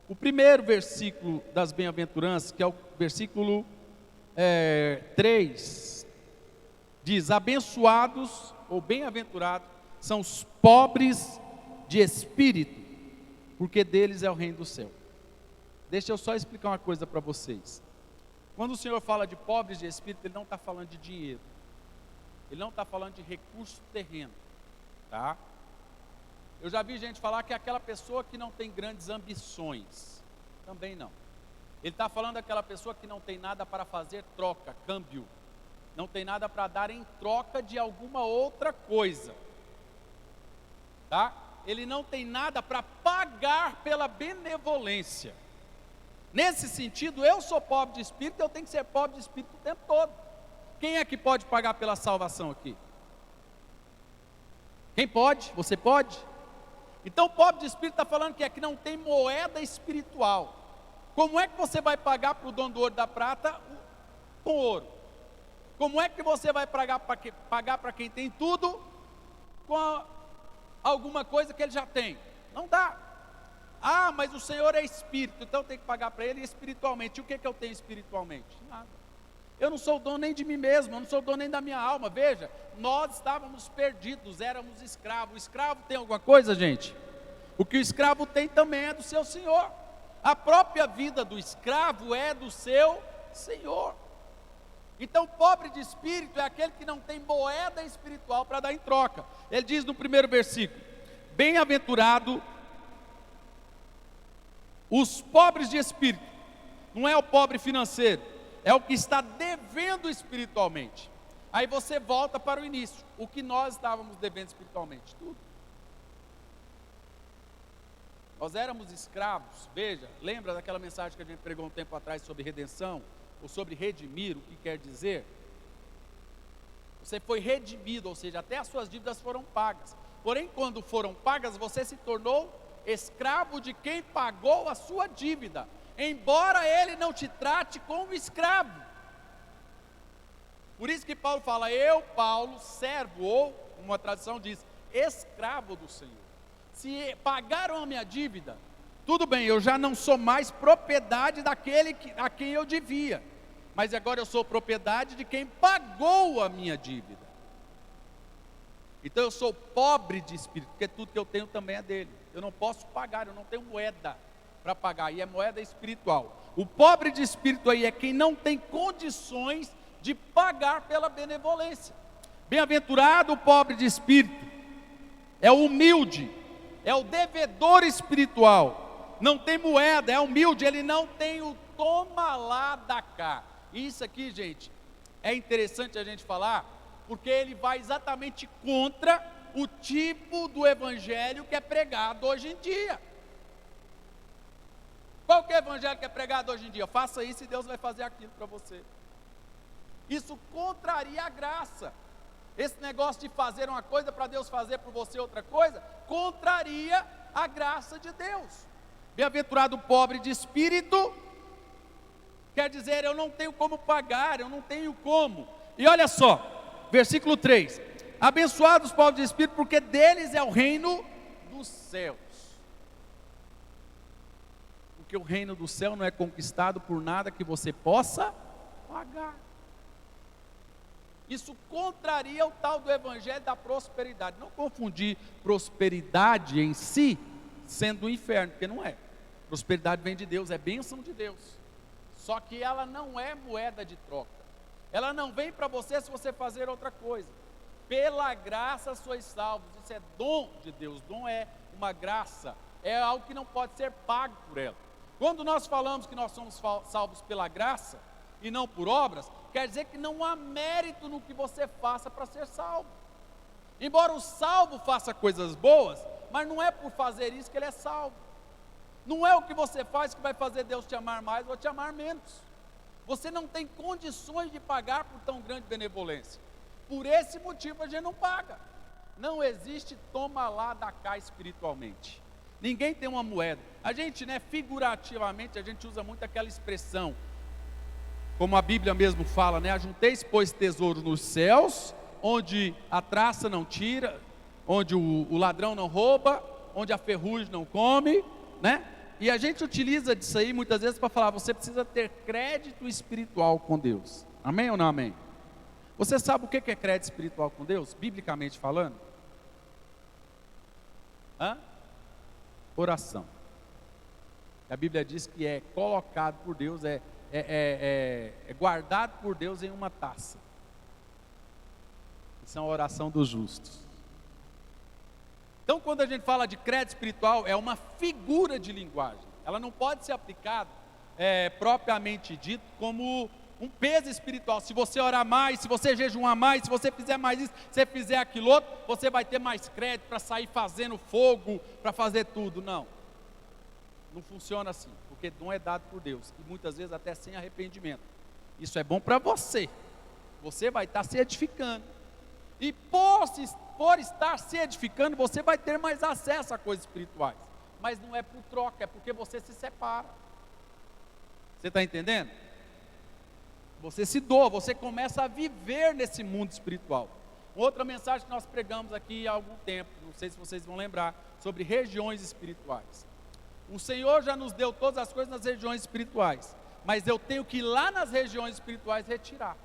S1: O primeiro versículo das bem-aventuranças, que é o versículo 3, diz: abençoados ou bem-aventurados são os pobres de espírito, porque deles é o reino do céu. Deixa eu só explicar uma coisa para vocês. Quando o Senhor fala de pobres de espírito, Ele não está falando de dinheiro, Ele não está falando de recurso terreno, tá? Eu já vi gente falar que é aquela pessoa que não tem grandes ambições, também não. Ele está falando daquela pessoa que não tem nada para fazer troca, câmbio, não tem nada para dar em troca de alguma outra coisa, tá? Ele não tem nada para pagar pela benevolência. Nesse sentido, eu sou pobre de espírito, eu tenho que ser pobre de espírito o tempo todo. Quem é que pode pagar pela salvação aqui? Quem pode? Você pode? Então, pobre de espírito está falando que é que não tem moeda espiritual. Como é que você vai pagar para o dono do ouro e da prata com ouro? Como é que você vai pagar para quem tem tudo com alguma coisa que ele já tem? Não dá. Ah, mas o Senhor é espírito, então tem que pagar para ele espiritualmente. E o que eu tenho espiritualmente? Nada. Eu não sou dono nem de mim mesmo, eu não sou dono nem da minha alma. Veja, nós estávamos perdidos, éramos escravos. O escravo tem alguma coisa, gente? O que o escravo tem também é do seu senhor. A própria vida do escravo é do seu senhor. Então, pobre de espírito é aquele que não tem moeda espiritual para dar em troca. Ele diz no primeiro versículo: bem-aventurado os pobres de espírito. Não é o pobre financeiro, é o que está devendo espiritualmente. Aí você volta para o início. O que nós estávamos devendo espiritualmente? Tudo. Nós éramos escravos. Veja, lembra daquela mensagem que a gente pregou um tempo atrás sobre redenção? Ou sobre redimir, o que quer dizer? Você foi redimido, ou seja, até as suas dívidas foram pagas. Porém, quando foram pagas, você se tornou escravo de quem pagou a sua dívida, embora ele não te trate como escravo. Por isso que Paulo fala: eu, Paulo, servo, ou uma tradução diz, escravo do Senhor. Se pagaram a minha dívida, tudo bem, eu já não sou mais propriedade daquele a quem eu devia, mas agora eu sou propriedade de quem pagou a minha dívida. Então eu sou pobre de espírito, porque tudo que eu tenho também é dele. Eu não posso pagar, eu não tenho moeda para pagar, e é moeda espiritual. O pobre de espírito aí é quem não tem condições de pagar pela benevolência. Bem-aventurado o pobre de espírito, é o humilde, é o devedor espiritual, não tem moeda, é humilde, ele não tem o toma lá da cá. Isso aqui, gente, é interessante a gente falar, porque ele vai exatamente contra o tipo do evangelho que é pregado hoje em dia. Qual que é o evangelho que é pregado hoje em dia? Faça isso e Deus vai fazer aquilo para você. Isso contraria a graça. Esse negócio de fazer uma coisa para Deus fazer por você outra coisa, contraria a graça de Deus. Bem-aventurado o pobre de espírito, quer dizer, eu não tenho como pagar, eu não tenho como. E olha só, versículo 3: abençoados os pobres de espírito, porque deles é o reino dos céus. Porque o reino do céu não é conquistado por nada que você possa pagar. Isso contraria o tal do evangelho da prosperidade. Não confundir prosperidade em si sendo o inferno, porque não é. Prosperidade vem de Deus, é bênção de Deus. Só que ela não é moeda de troca. Ela não vem para você se você fazer outra coisa. Pela graça sois salvos. Isso é dom de Deus. Dom é uma graça. É algo que não pode ser pago por ela. Quando nós falamos que nós somos salvos pela graça e não por obras, quer dizer que não há mérito no que você faça para ser salvo. Embora o salvo faça coisas boas, mas não é por fazer isso que ele é salvo. Não é o que você faz que vai fazer Deus te amar mais ou te amar menos. Você não tem condições de pagar por tão grande benevolência. Por esse motivo a gente não paga. Não existe toma lá da cá espiritualmente. Ninguém tem uma moeda. A gente, figurativamente, a gente usa muito aquela expressão, como a Bíblia mesmo fala, ajunteis, pois, tesouros nos céus, onde a traça não tira, onde o ladrão não rouba, onde a ferrugem não come, E a gente utiliza disso aí muitas vezes para falar, você precisa ter crédito espiritual com Deus. Amém ou não amém? Você sabe o que é crédito espiritual com Deus, biblicamente falando? Oração. A Bíblia diz que é colocado por Deus, é guardado por Deus em uma taça. Isso é uma oração dos justos. Então, quando a gente fala de crédito espiritual, é uma figura de linguagem. Ela não pode ser aplicada, propriamente dito, como um peso espiritual. Se você orar mais, se você jejuar mais, se você fizer mais isso, se você fizer aquilo outro, você vai ter mais crédito para sair fazendo fogo, para fazer tudo. Não funciona assim, porque dom é dado por Deus, e muitas vezes até sem arrependimento. Isso é bom para você. Você vai estar se edificando, e por estar se edificando, você vai ter mais acesso a coisas espirituais, mas não é por troca, é porque você se separa. Você está entendendo? Você se doa, você começa a viver nesse mundo espiritual. Outra mensagem que nós pregamos aqui há algum tempo, não sei se vocês vão lembrar, sobre regiões espirituais. O Senhor já nos deu todas as coisas nas regiões espirituais, mas eu tenho que ir lá nas regiões espirituais retirar.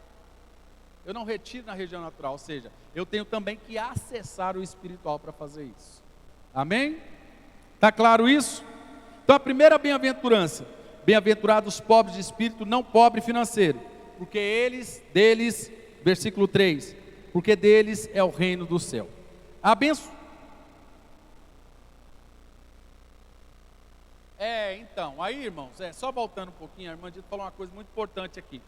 S1: Eu não retiro na região natural, ou seja, eu tenho também que acessar o espiritual para fazer isso. Amém? Está claro isso? Então a primeira bem-aventurança: bem-aventurados os pobres de espírito, não pobre financeiro, porque deles, versículo 3, porque deles é o reino do céu. Então, aí irmãos, só voltando um pouquinho, a irmã Dita falou uma coisa muito importante aqui.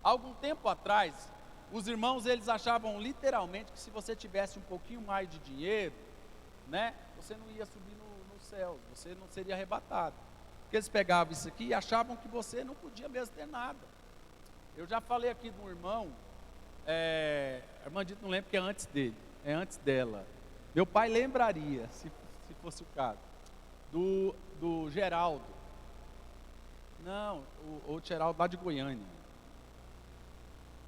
S1: Há algum tempo atrás, os irmãos, eles achavam literalmente que se você tivesse um pouquinho mais de dinheiro, você não ia subir no céu, você não seria arrebatado. Porque eles pegavam isso aqui e achavam que você não podia mesmo ter nada. Eu já falei aqui de um irmão, a irmã Dita não lembra porque é antes dele, é antes dela. Meu pai lembraria, se fosse o caso, do Geraldo. Não, o Geraldo lá de Goiânia.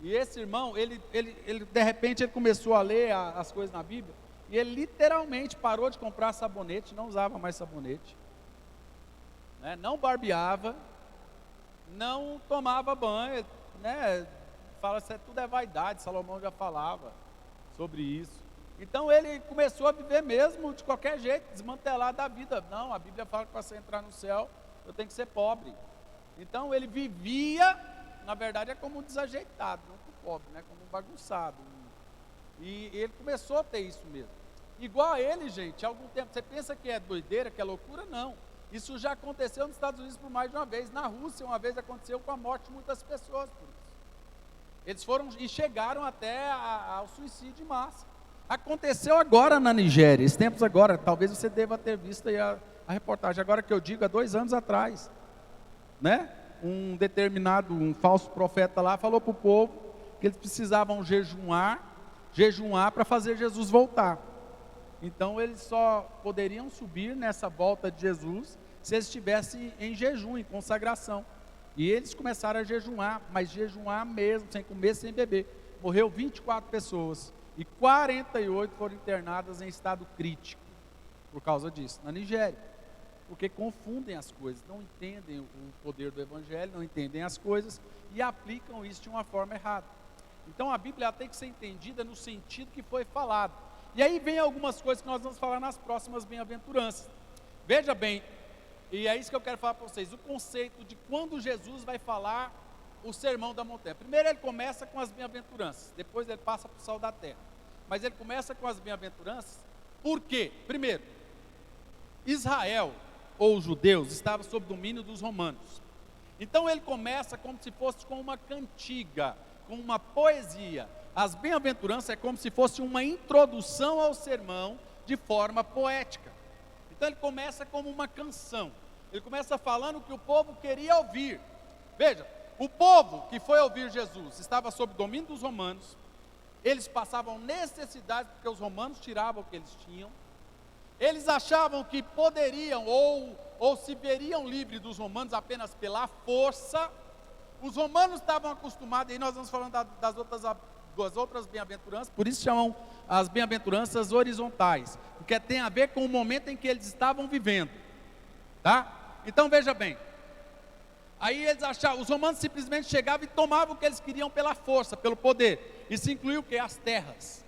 S1: E esse irmão, ele de repente ele começou a ler as coisas na Bíblia, e ele literalmente parou de comprar sabonete, não usava mais sabonete, não barbeava, não tomava banho, fala assim, tudo é vaidade, Salomão já falava sobre isso. Então ele começou a viver mesmo de qualquer jeito, desmantelar da vida. Não, a Bíblia fala que para você entrar no céu, eu tenho que ser pobre. Então ele vivia, na verdade é como um desajeitado, não como pobre, como um bagunçado. E ele começou a ter isso mesmo. Igual a ele, gente, há algum tempo, você pensa que é doideira, que é loucura? Não. Isso já aconteceu nos Estados Unidos por mais de uma vez. Na Rússia, uma vez aconteceu com a morte de muitas pessoas por isso. Eles foram e chegaram até ao suicídio em massa. Aconteceu agora na Nigéria, esses tempos agora, talvez você deva ter visto aí a reportagem, agora que eu digo, há 2 anos atrás, um falso profeta lá falou para o povo que eles precisavam jejuar para fazer Jesus voltar. Então eles só poderiam subir nessa volta de Jesus se eles estivessem em jejum, em consagração. E eles começaram a jejuar, mas jejuar mesmo, sem comer, sem beber. Morreu 24 pessoas. E 48 foram internadas em estado crítico, por causa disso, na Nigéria. porque confundem as coisas, não entendem o poder do Evangelho, não entendem as coisas e aplicam isso de uma forma errada. Então a Bíblia ela tem que ser entendida no sentido que foi falado. E aí vem algumas coisas que nós vamos falar nas próximas bem-aventuranças. Veja bem, e é isso que eu quero falar para vocês, o conceito de quando Jesus vai falar o sermão da montanha. Primeiro ele começa com as bem-aventuranças, depois ele passa para o sal da terra. Mas ele começa com as bem-aventuranças, por quê? Primeiro, Israel, ou os judeus, estava sob domínio dos romanos. Então ele começa como se fosse com uma cantiga, com uma poesia. As bem-aventuranças é como se fosse uma introdução ao sermão de forma poética. Então ele começa como uma canção. Ele começa falando o que o povo queria ouvir. Veja, o povo que foi ouvir Jesus estava sob domínio dos romanos. Eles passavam necessidade porque os romanos tiravam o que eles tinham. Eles achavam que poderiam ou se veriam livres dos romanos apenas pela força. Os romanos estavam acostumados, e nós vamos falando das outras bem-aventuranças, por isso chamam as bem-aventuranças horizontais, porque tem a ver com o momento em que eles estavam vivendo, tá? Então veja bem, aí eles achavam, os romanos simplesmente chegavam e tomavam o que eles queriam pela força, pelo poder. Isso incluiu o que? As terras.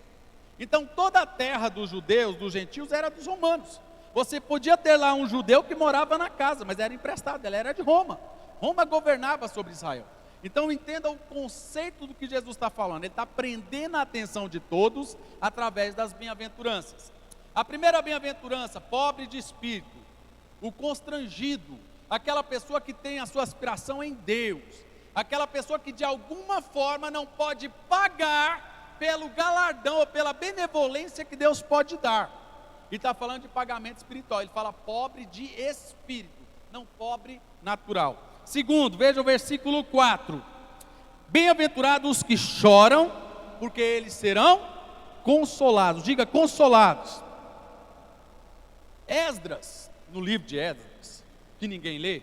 S1: Então toda a terra dos judeus, dos gentios, era dos romanos. Você podia ter lá um judeu que morava na casa, mas era emprestado, ela era de Roma. Roma governava sobre Israel. Então entenda o conceito do que Jesus está falando. Ele está prendendo a atenção de todos através das bem-aventuranças. A primeira bem-aventurança, pobre de espírito, o constrangido, aquela pessoa que tem a sua aspiração em Deus, aquela pessoa que de alguma forma não pode pagar pelo galardão ou pela benevolência que Deus pode dar. E está falando de pagamento espiritual. Ele fala pobre de espírito, não pobre natural. Segundo, veja o versículo 4. Bem-aventurados os que choram, porque eles serão consolados. Diga consolados. Esdras, no livro de Esdras, que ninguém lê,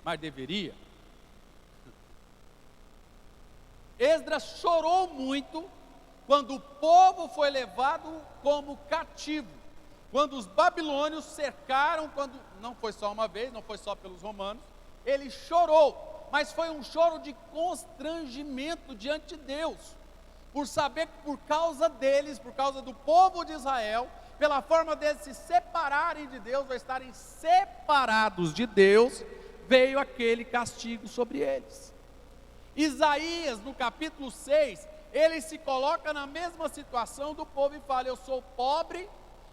S1: mas deveria. Esdras chorou muito quando o povo foi levado como cativo. Quando os babilônios cercaram, não foi só uma vez, não foi só pelos romanos, ele chorou, mas foi um choro de constrangimento diante de Deus, por saber que por causa deles, por causa do povo de Israel, pela forma deles se separarem de Deus, ou estarem separados de Deus, veio aquele castigo sobre eles. Isaías, no capítulo 6, ele se coloca na mesma situação do povo e fala: eu sou pobre,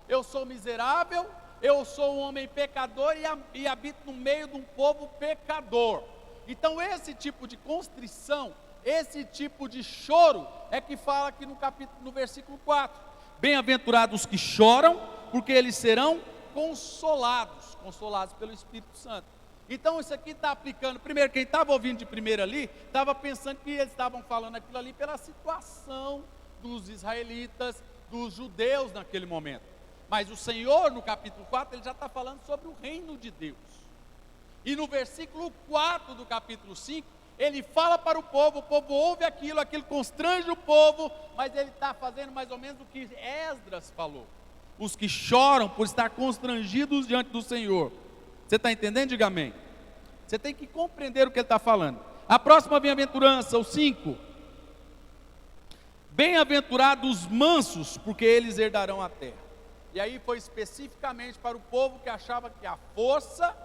S1: eu sou miserável, eu sou um homem pecador e habito no meio de um povo pecador. Então esse tipo de constrição, esse tipo de choro, é que fala aqui no versículo 4. Bem-aventurados que choram, porque eles serão consolados pelo Espírito Santo. Então isso aqui está aplicando, primeiro, quem estava ouvindo de primeira ali, estava pensando que eles estavam falando aquilo ali pela situação dos israelitas, dos judeus naquele momento. Mas o Senhor, no capítulo 4, ele já está falando sobre o reino de Deus. E no versículo 4 do capítulo 5, ele fala para o povo ouve aquilo constrange o povo, mas ele está fazendo mais ou menos o que Esdras falou. Os que choram por estar constrangidos diante do Senhor. Você está entendendo? Diga amém. Você tem que compreender o que ele está falando. A próxima bem-aventurança, o 5. Bem-aventurados os mansos, porque eles herdarão a terra. E aí foi especificamente para o povo que achava que a força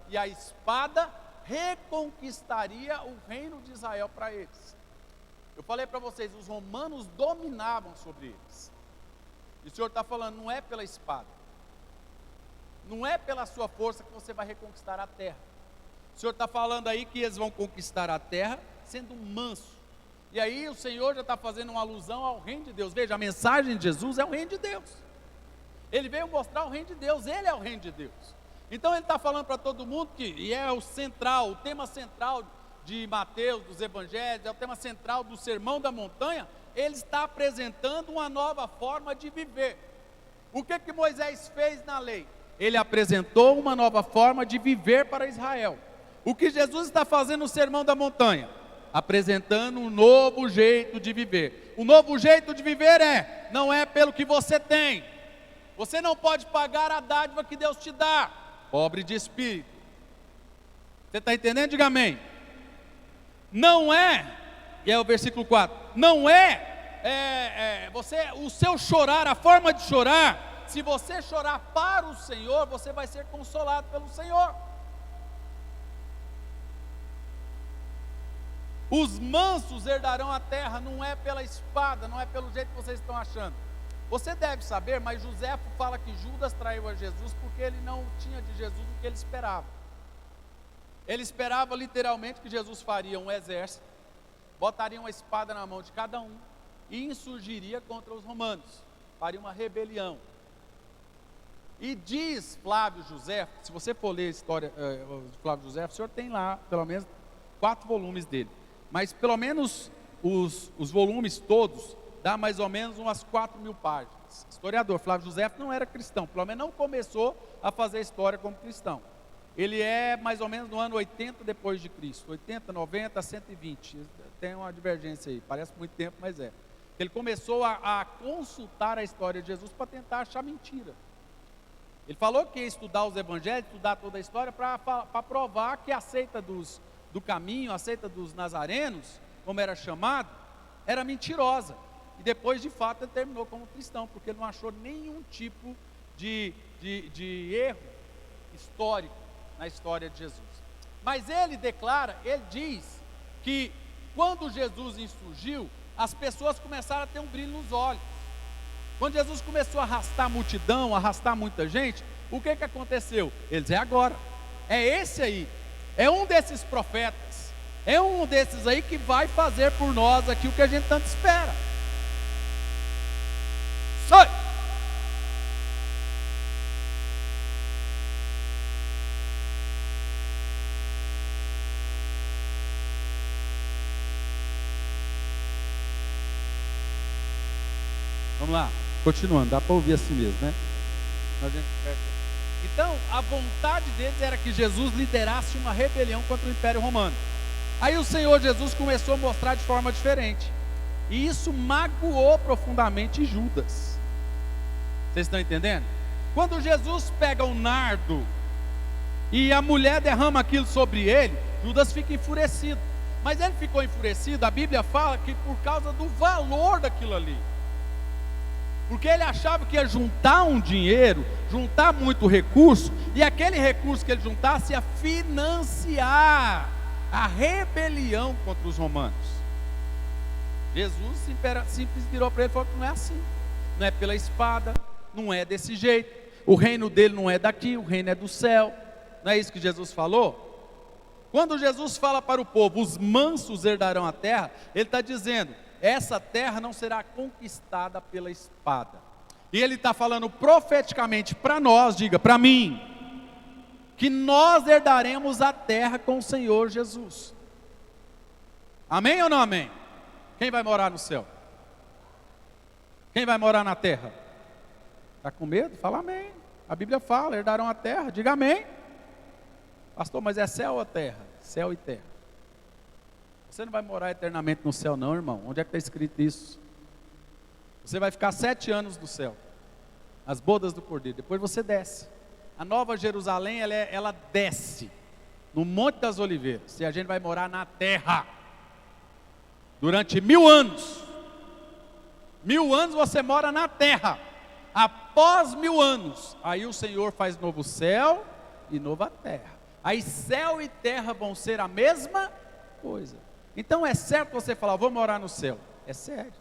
S1: e a espada reconquistaria o reino de Israel para eles. Eu falei para vocês, os romanos dominavam sobre eles. E o Senhor está falando, não é pela espada, não é pela sua força que você vai reconquistar a terra. O Senhor está falando aí que eles vão conquistar a terra sendo manso. E aí o Senhor já está fazendo uma alusão ao reino de Deus. Veja, a mensagem de Jesus é o reino de Deus. Ele veio mostrar o reino de Deus, ele é o reino de Deus. Então ele está falando para todo mundo que, e é o tema central de Mateus, dos evangelhos, é o tema central do Sermão da Montanha. Ele está apresentando uma nova forma de viver. O que Moisés fez na lei? Ele apresentou uma nova forma de viver para Israel. O que Jesus está fazendo no Sermão da Montanha? Apresentando um novo jeito de viver. O novo jeito de viver não é pelo que você tem. Você não pode pagar a dádiva que Deus te dá. pobre de espírito. Você está entendendo? Diga amém. Não é, e é o versículo 4, não o seu chorar, a forma de chorar, se você chorar para o Senhor, você vai ser consolado pelo Senhor. Os mansos herdarão a terra, não é pela espada, não é pelo jeito que vocês estão achando. Você deve saber, mas José fala que Judas traiu a Jesus porque ele não tinha de Jesus o que ele esperava. Ele esperava literalmente que Jesus faria um exército, botaria uma espada na mão de cada um e insurgiria contra os romanos, faria uma rebelião. E diz Flávio José, se você for ler a história de Flávio José, o senhor tem lá pelo menos 4 volumes dele, mas pelo menos os volumes todos dá mais ou menos umas 4.000 páginas. Historiador, Flávio José não era cristão, pelo menos não começou a fazer história como cristão. Ele é mais ou menos no ano 80 depois de Cristo, 80, 90, 120, tem uma divergência aí, parece muito tempo, mas é. Ele começou a consultar a história de Jesus para tentar achar mentira. Ele falou que ia estudar os evangelhos, estudar toda a história para provar que a seita do caminho, a seita dos nazarenos, como era chamado, era mentirosa. E depois, de fato, ele terminou como cristão, porque ele não achou nenhum tipo de erro histórico na história de Jesus. Mas ele declara, ele diz que quando Jesus insurgiu, as pessoas começaram a ter um brilho nos olhos. Quando Jesus começou a arrastar a multidão, arrastar muita gente, o que aconteceu? Ele disse, é agora, é esse aí, é um desses profetas, é um desses aí que vai fazer por nós aqui o que a gente tanto espera. Sai! Vamos lá, continuando, dá para ouvir assim mesmo, né? Então, a vontade deles era que Jesus liderasse uma rebelião contra o Império Romano. Aí o Senhor Jesus começou a mostrar de forma diferente, e isso magoou profundamente Judas. Vocês estão entendendo? Quando Jesus pega o nardo e a mulher derrama aquilo sobre ele, Judas fica enfurecido. Mas ele ficou enfurecido, a Bíblia fala que por causa do valor daquilo ali. Porque ele achava que ia juntar um dinheiro, juntar muito recurso, e aquele recurso que ele juntasse ia financiar a rebelião contra os romanos. Jesus simples virou para ele e falou que não é assim, não é pela espada, não é desse jeito, o reino dele não é daqui, o reino é do céu. Não é isso que Jesus falou? Quando Jesus fala para o povo, os mansos herdarão a terra, ele está dizendo, essa terra não será conquistada pela espada. E ele está falando profeticamente para nós, diga, para mim, que nós herdaremos a terra com o Senhor Jesus. Amém ou não amém? Quem vai morar no céu? Quem vai morar na terra? Está com medo? Fala amém. A Bíblia fala, herdarão a terra, diga amém. Pastor, mas é céu ou terra? Céu e terra. Você não vai morar eternamente no céu não, irmão. Onde é que está escrito isso? Você vai ficar 7 anos no céu, as bodas do Cordeiro, depois você desce. A Nova Jerusalém, ela desce no Monte das Oliveiras, e a gente vai morar na terra, durante 1000 anos. 1000 anos você mora na terra. Após 1000 anos, aí o Senhor faz novo céu e nova terra. Aí céu e terra vão ser a mesma coisa. Então é certo você falar, vou morar no céu? É sério.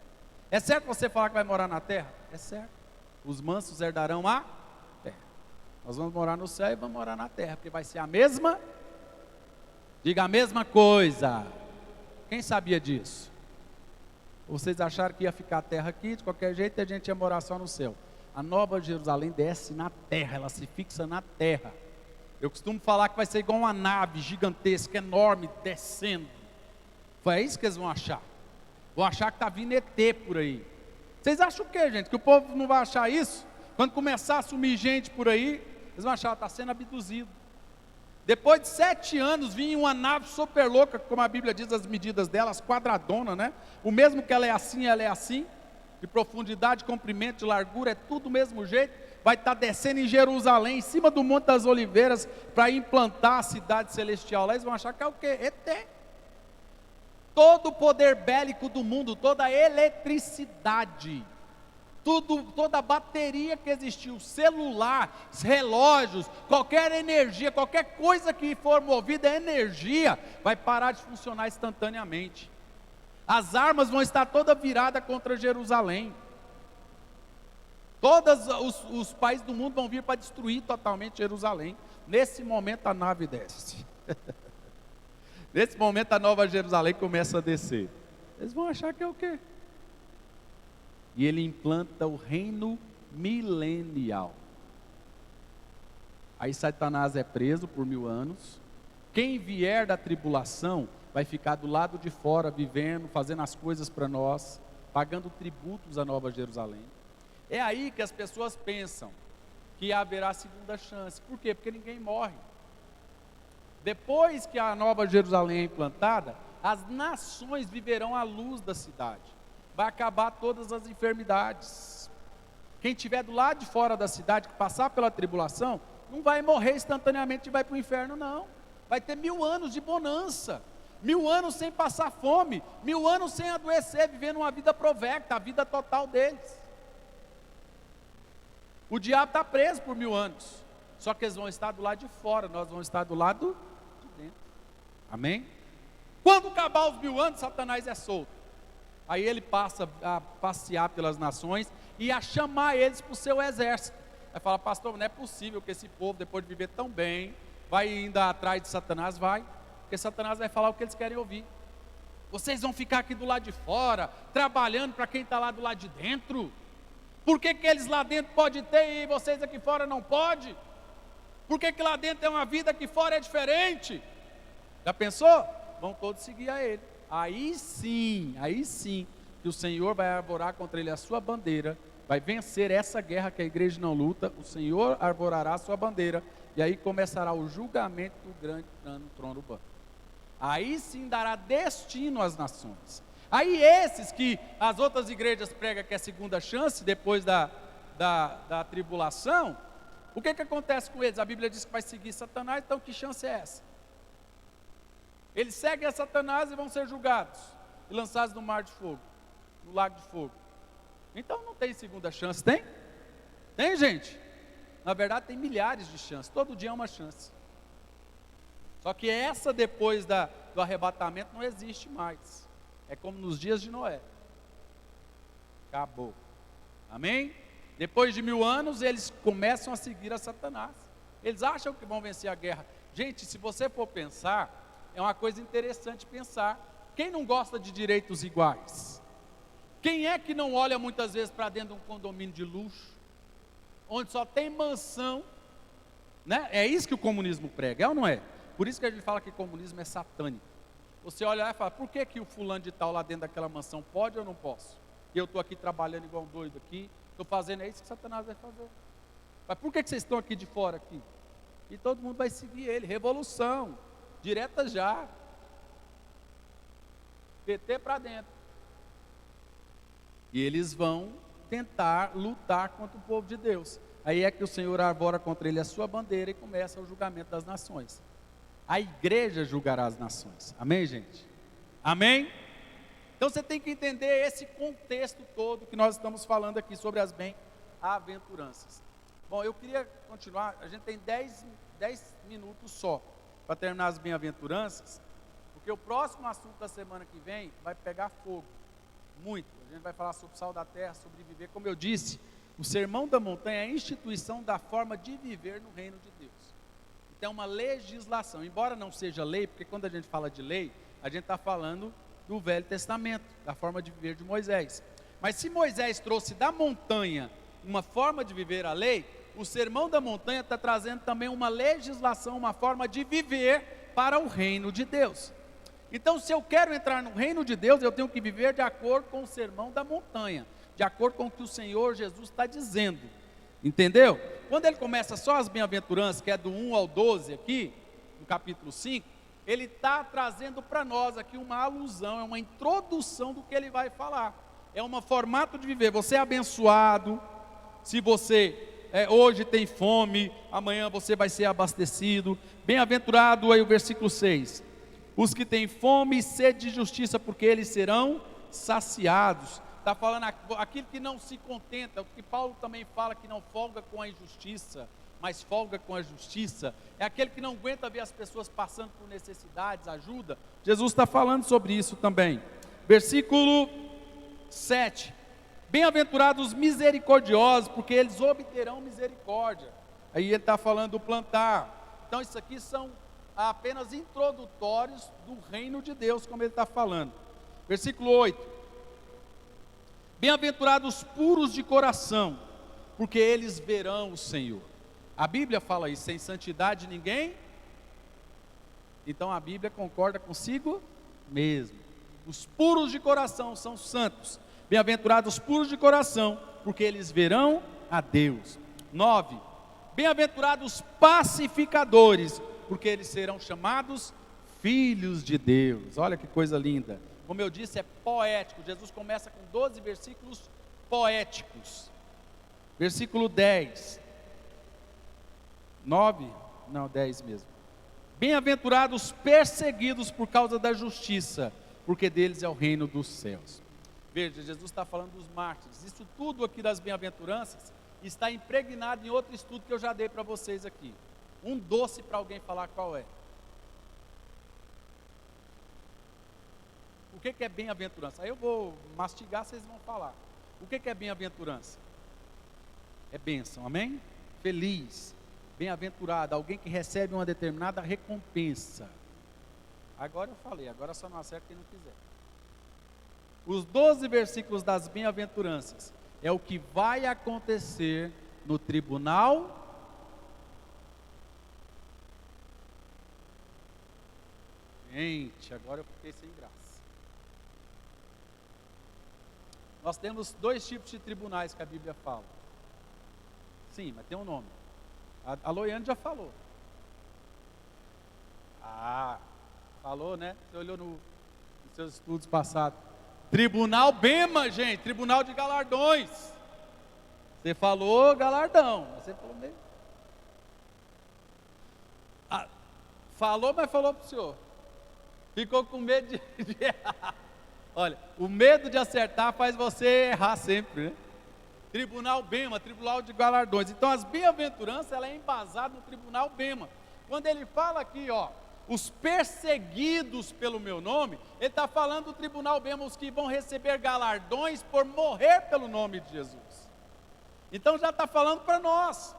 S1: É certo você falar que vai morar na terra? É certo. Os mansos herdarão a terra. Nós vamos morar no céu e vamos morar na terra, porque vai ser a mesma, diga a mesma coisa. Quem sabia disso? Vocês acharam que ia ficar a terra aqui, de qualquer jeito a gente ia morar só no céu. A Nova Jerusalém desce na terra, ela se fixa na terra. Eu costumo falar que vai ser igual uma nave gigantesca, enorme, descendo. Foi isso que eles vão achar. Vão achar que está vindo ET por aí. Vocês acham o quê, gente? Que o povo não vai achar isso? Quando começar a sumir gente por aí, eles vão achar que está sendo abduzido. Depois de 7 anos, vinha uma nave super louca, como a Bíblia diz as medidas delas, quadradona, né? O mesmo que ela é assim, de profundidade, comprimento, de largura, é tudo do mesmo jeito. vai estar descendo em Jerusalém, em cima do Monte das Oliveiras, para implantar a cidade celestial lá. Eles vão achar que é o quê? ET. Todo o poder bélico do mundo, toda a eletricidade, toda a bateria que existiu, celular, relógios, qualquer energia, qualquer coisa que for movida é energia, vai parar de funcionar instantaneamente. As armas vão estar todas viradas contra Jerusalém. Todos os países do mundo vão vir para destruir totalmente Jerusalém. Nesse momento a nave desce. Nesse momento a Nova Jerusalém começa a descer. Eles vão achar que é o quê? E ele implanta o reino milenial. Aí Satanás é preso por 1000 anos. Quem vier da tribulação vai ficar do lado de fora, vivendo, fazendo as coisas para nós, pagando tributos à Nova Jerusalém. É aí que as pessoas pensam que haverá segunda chance. Por quê? Porque ninguém morre. Depois que a Nova Jerusalém é implantada, as nações viverão à luz da cidade. Vai acabar todas as enfermidades. Quem estiver do lado de fora da cidade, que passar pela tribulação, não vai morrer instantaneamente e vai para o inferno, não. Vai ter 1000 anos de bonança, 1000 anos sem passar fome, 1000 anos sem adoecer, vivendo uma vida provecta, a vida total deles. O diabo está preso por 1000 anos, só que eles vão estar do lado de fora, nós vamos estar do lado de dentro. Amém? Quando acabar os 1000 anos, Satanás é solto. Aí ele passa a passear pelas nações e a chamar eles para o seu exército. Aí fala: pastor, não é possível que esse povo, depois de viver tão bem, vai ainda atrás de Satanás. Vai, porque Satanás vai falar o que eles querem ouvir. Vocês vão ficar aqui do lado de fora, trabalhando para quem está lá do lado de dentro. Por que eles lá dentro podem ter e vocês aqui fora não podem? Por que lá dentro é uma vida, aqui fora é diferente? Já pensou? Vão todos seguir a ele. Aí sim, que o Senhor vai arvorar contra ele a sua bandeira, vai vencer essa guerra que a igreja não luta, o Senhor arvorará a sua bandeira, e aí começará o julgamento do grande trono branco. Aí sim dará destino às nações. Aí esses que as outras igrejas pregam que é segunda chance, depois da tribulação, o que acontece com eles? A Bíblia diz que vai seguir Satanás, então que chance é essa? Eles seguem a Satanás e vão ser julgados e lançados no mar de fogo, no lago de fogo. Então não tem segunda chance, tem? Tem, gente? Na verdade tem milhares de chances, todo dia é uma chance. Só que essa depois do arrebatamento não existe mais. É como nos dias de Noé. Acabou. Amém? Depois de 1000 anos eles começam a seguir a Satanás. Eles acham que vão vencer a guerra. Gente, se você for pensar, é uma coisa interessante pensar. Quem não gosta de direitos iguais? Quem é que não olha muitas vezes para dentro de um condomínio de luxo, onde só tem mansão, né? É isso que o comunismo prega, é ou não é? Por isso que a gente fala que o comunismo é satânico. Você olha lá e fala: por que o fulano de tal lá dentro daquela mansão pode ou não posso? E eu estou aqui trabalhando igual um doido aqui, estou fazendo, é isso que Satanás vai fazer. Mas por que vocês estão aqui de fora aqui? E todo mundo vai seguir ele. Revolução direta já, PT para dentro. E eles vão tentar lutar contra o povo de Deus. Aí é que o Senhor arvora contra ele a sua bandeira e começa o julgamento das nações. A igreja julgará as nações. Amém, gente? Amém? Então você tem que entender esse contexto todo que nós estamos falando aqui sobre as bem-aventuranças. Bom, eu queria continuar, a gente tem 10 minutos só para terminar as bem-aventuranças, porque o próximo assunto da semana que vem vai pegar fogo, muito. A gente vai falar sobre sal da terra, sobre viver. Como eu disse, o Sermão da Montanha é a instituição da forma de viver no reino de Deus. Então é uma legislação, embora não seja lei, porque quando a gente fala de lei, a gente está falando do Velho Testamento, da forma de viver de Moisés. Mas se Moisés trouxe da montanha uma forma de viver a lei, o Sermão da Montanha está trazendo também uma legislação, uma forma de viver para o reino de Deus. Então, se eu quero entrar no reino de Deus, eu tenho que viver de acordo com o Sermão da Montanha, de acordo com o que o Senhor Jesus está dizendo. Entendeu? Quando ele começa só as bem-aventuranças, que é do 1 ao 12 aqui, no capítulo 5, ele está trazendo para nós aqui uma alusão, é uma introdução do que ele vai falar. É um formato de viver. Você é abençoado se você hoje tem fome, amanhã você vai ser abastecido. Bem-aventurado, aí o versículo 6, os que têm fome e sede de justiça, porque eles serão saciados. Está falando aquilo que não se contenta, o que Paulo também fala, que não folga com a injustiça, mas folga com a justiça, é aquele que não aguenta ver as pessoas passando por necessidades, ajuda. Jesus está falando sobre isso também. Versículo 7, bem-aventurados os misericordiosos, porque eles obterão misericórdia. Aí ele está falando do plantar. Então isso aqui são apenas introdutórios do reino de Deus, como ele está falando. Versículo 8, bem-aventurados puros de coração, porque eles verão o Senhor. A Bíblia fala isso, sem santidade ninguém. Então a Bíblia concorda consigo mesmo. Os puros de coração são santos. Bem-aventurados puros de coração, porque eles verão a Deus. 9, bem-aventurados pacificadores, porque eles serão chamados filhos de Deus. Olha que coisa linda. Como eu disse, é poético. Jesus começa com 12 versículos poéticos. Versículo 10. 9? Não, 10 mesmo. Bem-aventurados perseguidos por causa da justiça, porque deles é o reino dos céus. Veja, Jesus está falando dos mártires. Isso tudo aqui das bem-aventuranças está impregnado em outro estudo que eu já dei para vocês aqui. Um doce para alguém falar qual é. O que é bem-aventurança? Aí eu vou mastigar, vocês vão falar. O que é bem-aventurança? É bênção, amém? Feliz, bem-aventurado, alguém que recebe uma determinada recompensa. Agora eu falei, agora só não acerta quem não quiser. Os 12 versículos das bem-aventuranças é o que vai acontecer no tribunal. Gente, agora eu fiquei sem graça. Nós temos 2 tipos de tribunais que a Bíblia fala. Sim, mas tem um nome. A Loiane já falou. Falou, né? Você olhou nos seus estudos passados. Tribunal Bema, gente, tribunal de galardões. Você falou galardão, você falou mesmo. Falou, mas falou para o senhor. Ficou com medo de errar. Olha, o medo de acertar faz você errar sempre, né? Tribunal Bema, tribunal de galardões. Então as bem-aventuranças, ela é embasada no tribunal Bema. Quando ele fala aqui, ó, os perseguidos pelo meu nome, ele está falando do tribunal Bema, os que vão receber galardões por morrer pelo nome de Jesus. Então já está falando para nós.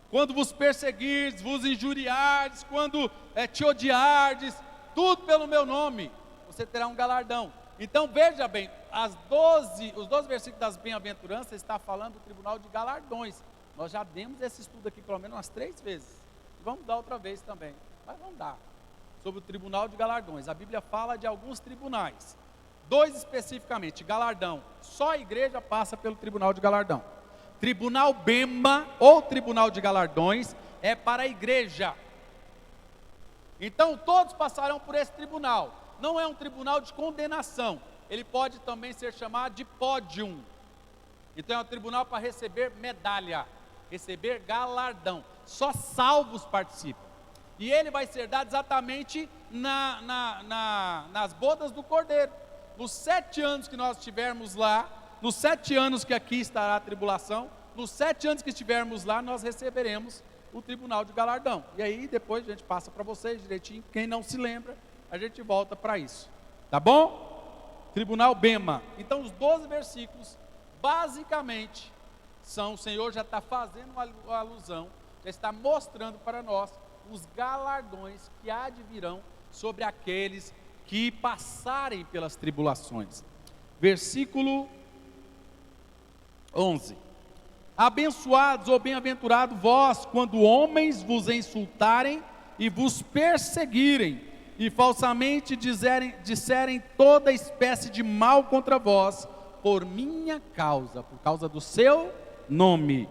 S1: Quando vos perseguirdes, vos injuriardes, quando te odiardes, tudo pelo meu nome, você terá um galardão. Então veja bem, os 12 versículos das bem-aventuranças está falando do tribunal de galardões. Nós já demos esse estudo aqui pelo menos umas 3 vezes. Vamos dar outra vez também, mas vamos dar. Sobre o tribunal de galardões. A Bíblia fala de alguns tribunais. 2 especificamente, galardão. Só a igreja passa pelo tribunal de galardão. Tribunal Bema ou tribunal de galardões é para a igreja. Então todos passarão por esse tribunal. Não é um tribunal de condenação. Ele pode também ser chamado de pódium. Então é um tribunal para receber medalha, receber galardão. Só salvos participam. E ele vai ser dado exatamente nas bodas do Cordeiro. Nos 7 anos que nós estivermos lá, nos 7 anos que aqui estará a tribulação, nos 7 anos que estivermos lá, nós receberemos o tribunal de galardão. E aí depois a gente passa para vocês direitinho. Quem não se lembra, a gente volta para isso. Tá bom? Tribunal Bema. Então os 12 versículos, basicamente, o Senhor já está fazendo uma alusão, já está mostrando para nós os galardões que há de virão sobre aqueles que passarem pelas tribulações. Versículo 11. Abençoados ou bem-aventurados vós, quando homens vos insultarem e vos perseguirem, e falsamente disserem toda espécie de mal contra vós, por minha causa, por causa do seu nome.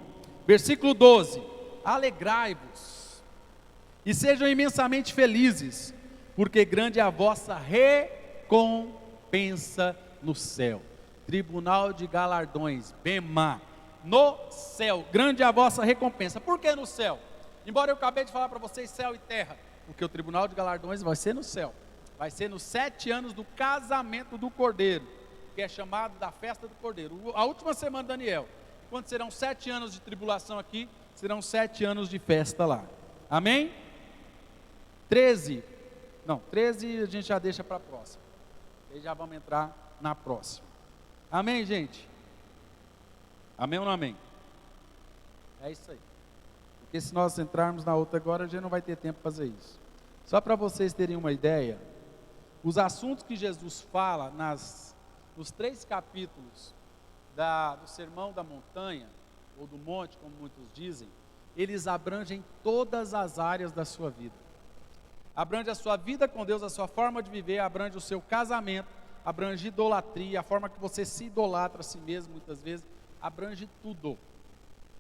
S1: Versículo 12. Alegrai-vos, e sejam imensamente felizes, porque grande é a vossa recompensa no céu. Tribunal de galardões, Bema. no céu. Grande é a vossa recompensa. Por que no céu? Embora eu acabei de falar para vocês céu e terra, porque o tribunal de galardões vai ser no céu. Vai ser nos 7 anos do casamento do Cordeiro, que é chamado da festa do Cordeiro. A última semana de Daniel. Quando serão 7 anos de tribulação aqui, serão 7 anos de festa lá. Amém? 13 a gente já deixa para a próxima. Aí já vamos entrar na próxima. Amém, gente? Amém ou não amém? É isso aí. Porque se nós entrarmos na outra agora, a gente não vai ter tempo para fazer isso. Só para vocês terem uma ideia, os assuntos que Jesus fala nos 3 capítulos do Sermão da Montanha, ou do Monte, como muitos dizem, eles abrangem todas as áreas da sua vida. Abrange a sua vida com Deus, a sua forma de viver, abrange o seu casamento, abrange idolatria, a forma que você se idolatra a si mesmo muitas vezes, abrange tudo.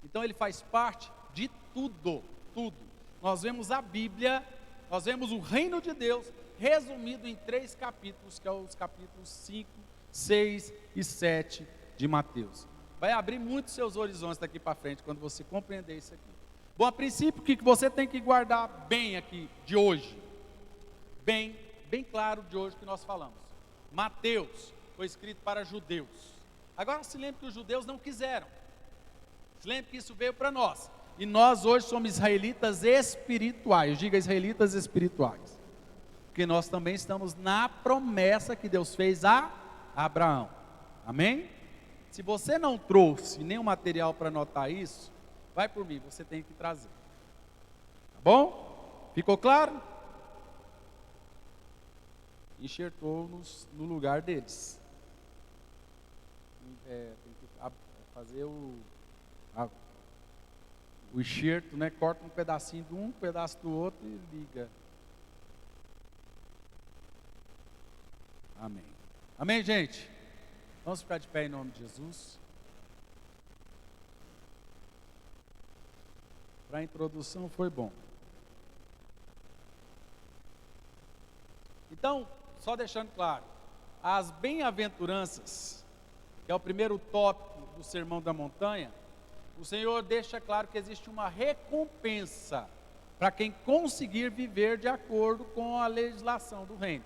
S1: Então ele faz parte de tudo, tudo. Nós vemos a Bíblia, nós vemos o reino de Deus resumido em 3 capítulos, que é os capítulos 5, 6 e 7 de Mateus. Vai abrir muito seus horizontes daqui para frente, quando você compreender isso aqui. Bom, a princípio, o que você tem que guardar bem aqui, de hoje? Bem claro de hoje que nós falamos. Mateus foi escrito para judeus. Agora se lembre que os judeus não quiseram. Se lembre que isso veio para nós. E nós hoje somos israelitas espirituais. Diga israelitas espirituais. Porque nós também estamos na promessa que Deus fez a Abraão. Amém? Se você não trouxe nenhum material para anotar isso, vai por mim, você tem que trazer. Tá bom? Ficou claro? Enxertou-nos no lugar deles. Tem que fazer o enxerto, né? Corta um pedacinho de um pedaço do outro e liga. Amém. Amém, gente? Vamos ficar de pé em nome de Jesus. Para a introdução foi bom. Então, só deixando claro, as bem-aventuranças, que é o primeiro tópico do Sermão da Montanha, o Senhor deixa claro que existe uma recompensa para quem conseguir viver de acordo com a legislação do reino.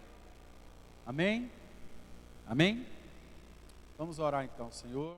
S1: Amém? Amém? Vamos orar então, Senhor.